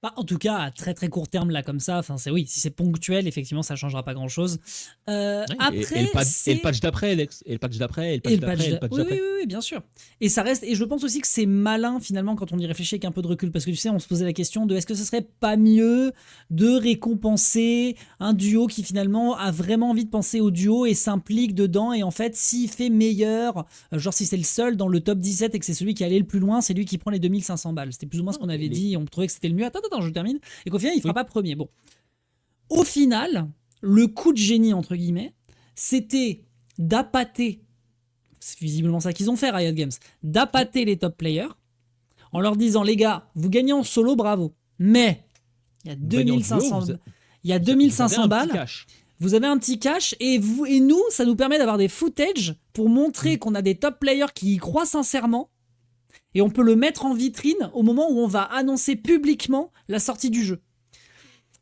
Bah, en tout cas, à très très court terme, là, comme ça, oui, si c'est ponctuel, effectivement, ça changera pas grand chose. Après, et le patch d'après, Alex. Et le patch d'après, et le patch d'après, et le patch d'après. Oui, bien sûr. Et ça reste. Et je pense aussi que c'est malin, finalement, quand on y réfléchit avec un peu de recul. Parce que tu sais, on se posait la question de est-ce que ce serait pas mieux de récompenser un duo qui, finalement, a vraiment envie de penser au duo et s'implique dedans. Et en fait, s'il fait meilleur, genre si c'est le seul dans le top 17 et que c'est celui qui allait le plus loin, c'est lui qui prend les 2500 balles. C'était plus ou moins ce qu'on avait dit. Et on trouvait que c'était le mieux. Attends, je termine. Et qu'au final, il fera pas premier. Bon. Au final, le coup de génie, entre guillemets, c'était d'appâter, c'est visiblement ça qu'ils ont fait, Riot Games, d'appâter les top players en leur disant, les gars, vous gagnez en solo, bravo. Mais il y a 2500 balles. Vous avez un petit cash et nous, ça nous permet d'avoir des footage pour montrer qu'on a des top players qui y croient sincèrement. Et on peut le mettre en vitrine au moment où on va annoncer publiquement la sortie du jeu.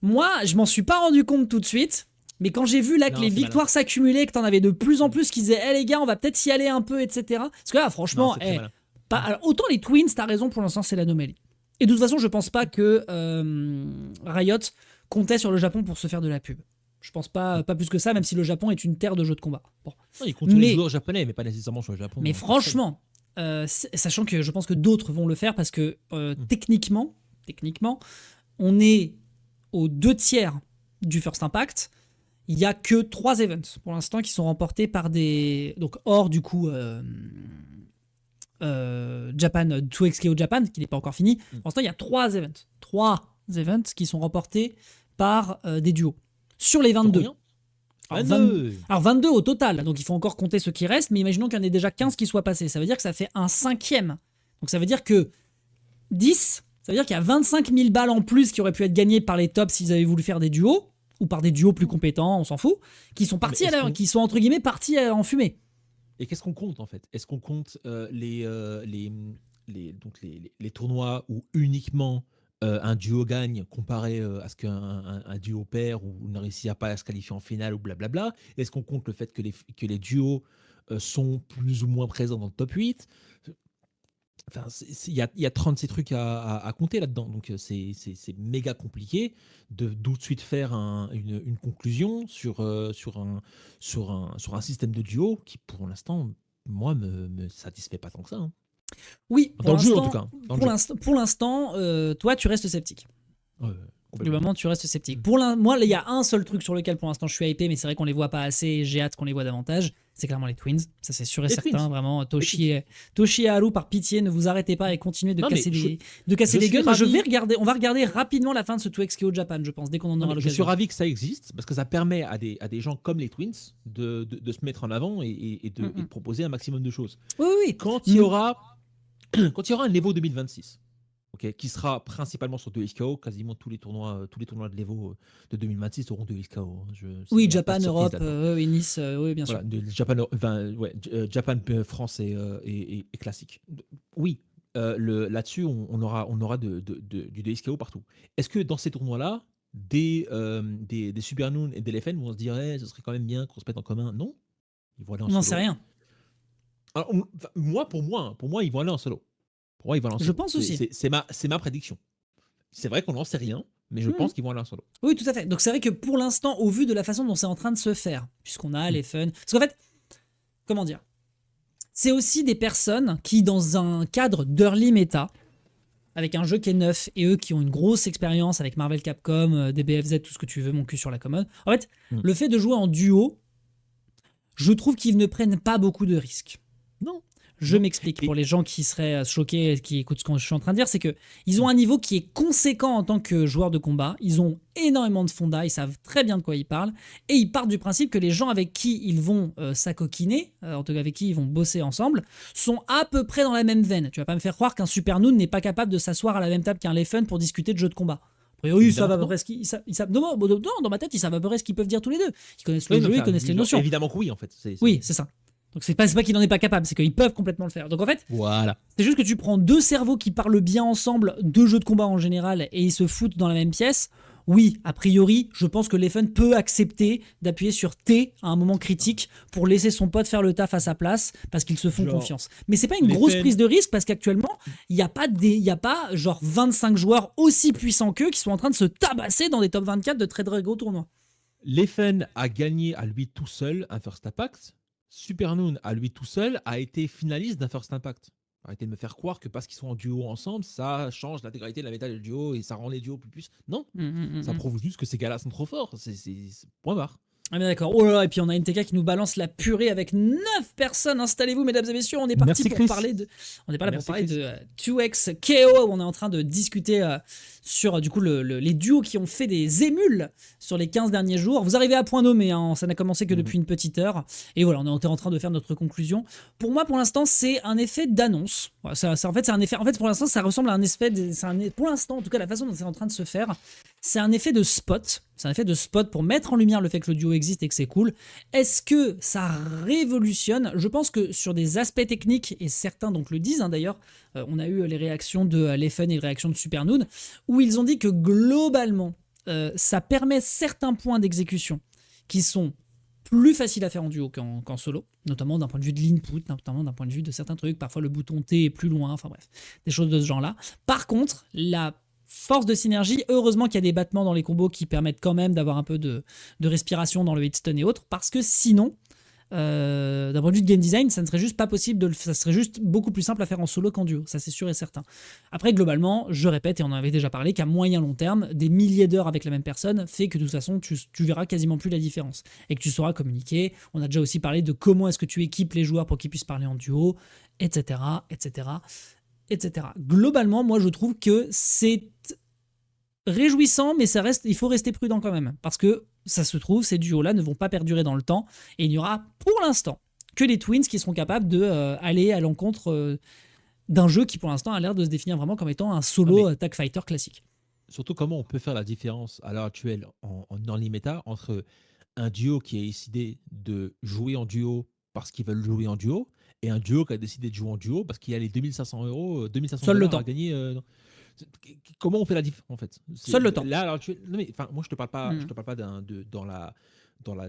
Moi, je m'en suis pas rendu compte tout de suite, mais quand j'ai vu là que les victoires s'accumulaient, que t'en avais de plus en plus qui disaient hey, les gars, on va peut-être y aller un peu, etc. Parce que là, franchement, alors, autant les Twins, t'as raison, pour l'instant, c'est l'anomalie. Et de toute façon, je pense pas que Riot comptait sur le Japon pour se faire de la pub. Je pense pas plus que ça, même si le Japon est une terre de jeux de combat. Bon. Non, ils comptent sur les joueurs japonais, mais pas nécessairement sur le Japon. Mais franchement... sachant que je pense que d'autres vont le faire parce que techniquement, on est aux 2/3 du First Impact. Il n'y a que 3 events pour l'instant qui sont remportés par des... Donc hors du coup Japan 2XKO Japan, qui n'est pas encore fini. Pour l'instant, il y a 3 events. 3 events qui sont remportés par des duos. Sur les 22. Alors, 22 au total, donc il faut encore compter ceux qui restent, mais imaginons qu'il y en ait déjà 15 qui soient passés. Ça veut dire que ça fait un 5e. Donc ça veut dire que 10, ça veut dire qu'il y a 25 000 balles en plus qui auraient pu être gagnées par les tops s'ils avaient voulu faire des duos, ou par des duos plus compétents, on s'en fout, qui sont partis qui sont entre guillemets partis en fumée. Et qu'est-ce qu'on compte en fait? Est-ce qu'on compte les tournois où uniquement un duo gagne comparé à ce qu'un duo perd ou ne réussit pas à se qualifier en finale ou blablabla? Est-ce qu'on compte le fait que les duos sont plus ou moins présents dans le top 8? Enfin, il y a 36 trucs à compter là-dedans, donc c'est méga compliqué de tout de suite faire une conclusion sur un système de duo qui, pour l'instant, moi, me satisfait pas tant que ça. Hein. Oui, dans le jeu en tout cas. Pour l'instant, toi, tu restes sceptique. Globalement, tu restes sceptique. Moi, il y a un seul truc sur lequel pour l'instant je suis hypé, mais c'est vrai qu'on les voit pas assez et j'ai hâte qu'on les voit davantage. C'est clairement les Twins. Ça, c'est sûr et certain. Twins. Vraiment, Toshi et Haru, par pitié, ne vous arrêtez pas et continuez de casser des gueules. On va regarder rapidement la fin de ce 2XKO Japan, je pense, dès qu'on en aura l'occasion. Je suis ravi que ça existe parce que ça permet à des gens comme les Twins de se mettre en avant et de proposer un maximum de choses. Oui. Quand il y aura un Evo 2026. Okay, qui sera principalement sur 2XKO, quasiment tous les tournois de l'Evo de 2026 auront 2XKO. Oui, Japan, Europe, Nice, oui, bien sûr. Japan, France et classique. Oui, là-dessus, on aura du 2XKO partout. Est-ce que dans ces tournois-là, des Supernoon et des LFN vont se dire ce serait quand même bien qu'on se mette en commun? Non, ils vont aller en solo. Non, c'est rien. Alors, pour moi, ils vont aller en solo. Pour moi, je pense aussi. C'est ma prédiction. C'est vrai qu'on n'en sait rien, mais je pense qu'ils vont aller en solo. Oui, tout à fait. Donc c'est vrai que pour l'instant, au vu de la façon dont c'est en train de se faire, puisqu'on a les fun... Parce qu'en fait, comment dire, c'est aussi des personnes qui, dans un cadre d'early meta, avec un jeu qui est neuf, et eux qui ont une grosse expérience avec Marvel Capcom, DBFZ, tout ce que tu veux, mon cul sur la commode. En fait, le fait de jouer en duo, je trouve qu'ils ne prennent pas beaucoup de risques. Non. Je m'explique pour les gens qui seraient choqués, qui écoutent ce que je suis en train de dire, c'est qu'ils ont un niveau qui est conséquent en tant que joueurs de combat, ils ont énormément de fonda, ils savent très bien de quoi ils parlent, et ils partent du principe que les gens avec qui ils vont s'acoquiner, en tout cas avec qui ils vont bosser ensemble, sont à peu près dans la même veine. Tu vas pas me faire croire qu'un Supernoon n'est pas capable de s'asseoir à la même table qu'un Leffen pour discuter de jeux de combat. Oui, ça va à peu près non, dans ma tête, ils savent à peu près ce qu'ils peuvent dire tous les deux. Ils connaissent le jeu, ils connaissent les notions. Évidemment que oui, en fait. Oui, c'est ça. Donc c'est pas qu'il n'en est pas capable, c'est qu'ils peuvent complètement le faire. Donc en fait, voilà. C'est juste que tu prends deux cerveaux qui parlent bien ensemble, deux jeux de combat en général, et ils se foutent dans la même pièce. Oui, a priori, je pense que Leffen peut accepter d'appuyer sur T à un moment critique pour laisser son pote faire le taf à sa place parce qu'ils se font confiance. Mais c'est pas une grosse prise de risque parce qu'actuellement, il n'y a pas genre 25 joueurs aussi puissants qu'eux qui sont en train de se tabasser dans des top 24 de très gros tournois. Leffen a gagné à lui tout seul un First Impact. Supernoon, à lui tout seul, a été finaliste d'un First Impact. Arrêtez de me faire croire que parce qu'ils sont en duo ensemble, ça change l'intégralité de la méta du duo et ça rend les duos plus puissants. Non, ça prouve juste que ces gars-là sont trop forts. C'est point barre. Ah bien d'accord. Oh là là, et puis on a NTK qui nous balance la purée avec 9 personnes. Installez-vous, mesdames et messieurs. On est parti pour parler de. On n'est pas là pour parler de 2XKO. On est en train de discuter sur du coup les duos qui ont fait des émules sur les 15 derniers jours. Vous arrivez à point nommé. Hein, ça n'a commencé que depuis une petite heure. Et voilà, on est en train de faire notre conclusion. Pour moi, pour l'instant, c'est un effet d'annonce. En fait, c'est un effet. En fait, pour l'instant, ça ressemble à un effet. Pour l'instant, en tout cas, la façon dont c'est en train de se faire, c'est un effet de spot. C'est un effet de spot pour mettre en lumière le fait que le duo existe et que c'est cool. Est-ce que ça révolutionne? Je pense que sur des aspects techniques, et certains donc le disent d'ailleurs, on a eu les réactions de Leffen et les réactions de Supernoon, où ils ont dit que globalement, ça permet certains points d'exécution qui sont plus faciles à faire en duo qu'en solo, notamment d'un point de vue de l'input, notamment d'un point de vue de certains trucs, parfois le bouton T est plus loin, enfin bref, des choses de ce genre-là. Par contre, la force de synergie, heureusement qu'il y a des battements dans les combos qui permettent quand même d'avoir un peu de respiration dans le hitstun et autres, parce que sinon, d'un point de vue de game design, ça ne serait juste pas possible ça serait juste beaucoup plus simple à faire en solo qu'en duo, ça c'est sûr et certain. Après, globalement, je répète, et on en avait déjà parlé, qu'à moyen long terme, des milliers d'heures avec la même personne fait que de toute façon, tu verras quasiment plus la différence et que tu sauras communiquer. On a déjà aussi parlé de comment est-ce que tu équipes les joueurs pour qu'ils puissent parler en duo, etc., etc., etc. Globalement, moi je trouve que c'est réjouissant, mais il faut rester prudent quand même, parce que ça se trouve, ces duos-là ne vont pas perdurer dans le temps, et il n'y aura pour l'instant que les Twins qui seront capables de aller à l'encontre d'un jeu qui pour l'instant a l'air de se définir vraiment comme étant un solo tag fighter classique. Surtout comment on peut faire la différence à l'heure actuelle en early meta entre un duo qui a décidé de jouer en duo parce qu'ils veulent jouer en duo et un duo qui a décidé de jouer en duo parce qu'il y a les 2500 euros, 2500 Seul le dollars temps. à gagner. Comment on fait la différence en fait? Seul le temps. Là, alors, non, mais, moi je te parle pas, je te parle pas dans la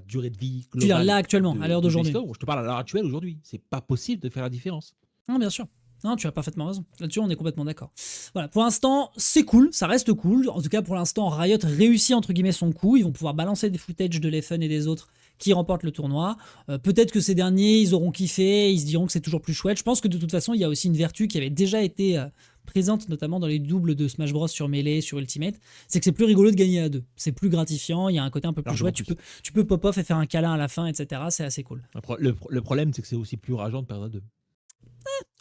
durée de vie Tu veux dire globale. là actuellement, à l'heure d'aujourd'hui. Je te parle à l'heure actuelle aujourd'hui. C'est pas possible de faire la différence. Non, bien sûr. Non, tu as parfaitement raison. Là-dessus, on est complètement d'accord. Voilà, pour l'instant, c'est cool, ça reste cool. En tout cas, pour l'instant, Riot réussit entre guillemets son coup. Ils vont pouvoir balancer des footage de Leffen et des autres qui remportent le tournoi. Peut-être que ces derniers, ils auront kiffé, ils se diront que c'est toujours plus chouette. Je pense que de toute façon, il y a aussi une vertu qui avait déjà été présente, notamment dans les doubles de Smash Bros sur Melee, sur Ultimate, c'est que c'est plus rigolo de gagner à deux. C'est plus gratifiant, il y a un côté un peu plus chouette. Tu peux pop-off et faire un câlin à la fin, etc. C'est assez cool. Le problème, c'est que c'est aussi plus rageant de perdre à deux.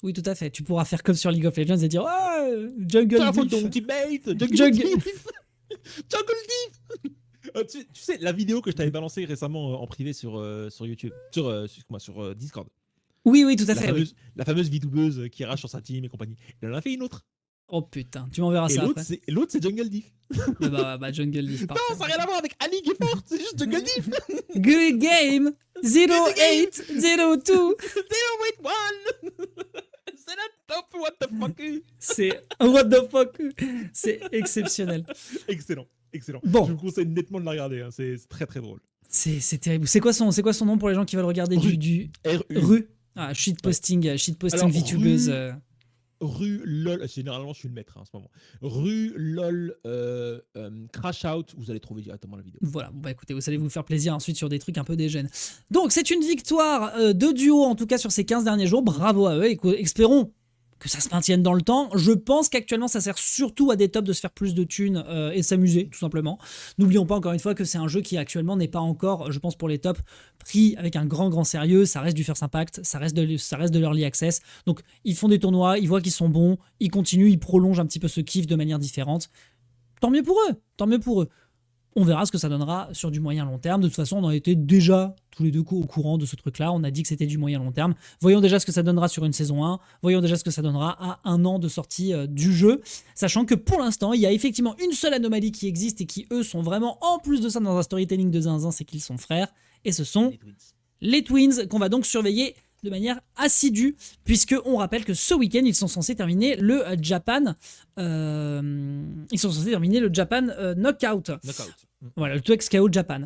Oui, tout à fait. Tu pourras faire comme sur League of Legends et dire Jungle Diff. Ton ultimate, Jungle Diff. Jungle Diff. Tu sais, la vidéo que je t'avais balancée récemment en privé sur YouTube, sur Discord. Oui, tout à fait. La fameuse VTubeuse qui rage sur sa team et compagnie. Elle en a fait une autre. Oh putain, tu m'enverras ça après. Et l'autre, c'est Jungle Diff. Bah, Jungle Diff. Non, ça n'a rien à voir avec Ali qui est forte, c'est juste Jungle Diff. Good game 0802 081. C'est la top, what the fuck. C'est what the fuck. C'est exceptionnel. Excellent. Bon. Je vous conseille nettement de la regarder, hein. C'est très très drôle. C'est terrible. C'est quoi son nom pour les gens qui veulent regarder du Ru. Ah, shitposting VTubeuse. Rue LOL, généralement je suis le maître en ce moment. Rue LOL Crash Out, vous allez trouver directement la vidéo. Voilà, bon bah écoutez, vous allez vous faire plaisir ensuite sur des trucs un peu dégènes. Donc c'est une victoire de duo en tout cas sur ces 15 derniers jours, bravo à eux, et espérons que ça se maintienne dans le temps. Je pense qu'actuellement ça sert surtout à des tops de se faire plus de thunes et s'amuser tout simplement. N'oublions pas encore une fois que c'est un jeu qui actuellement n'est pas encore, je pense pour les tops, pris avec un grand sérieux. Ça reste du First Impact, ça reste de l'Early Access. Donc ils font des tournois, ils voient qu'ils sont bons, ils continuent, ils prolongent un petit peu ce kiff de manière différente. Tant mieux pour eux. On verra ce que ça donnera sur du moyen long terme. De toute façon, on en était déjà tous les deux au courant de ce truc-là. On a dit que c'était du moyen long terme. Voyons déjà ce que ça donnera sur une saison 1. Voyons déjà ce que ça donnera à 1 an de sortie du jeu. Sachant que pour l'instant, il y a effectivement une seule anomalie qui existe et qui, eux, sont vraiment, en plus de ça, dans un storytelling de zinzin, c'est qu'ils sont frères. Et ce sont les Twins qu'on va donc surveiller de manière assidue, puisque on rappelle que ce week-end ils sont censés terminer le Japan Knockout. Voilà, le 2X KO Japan.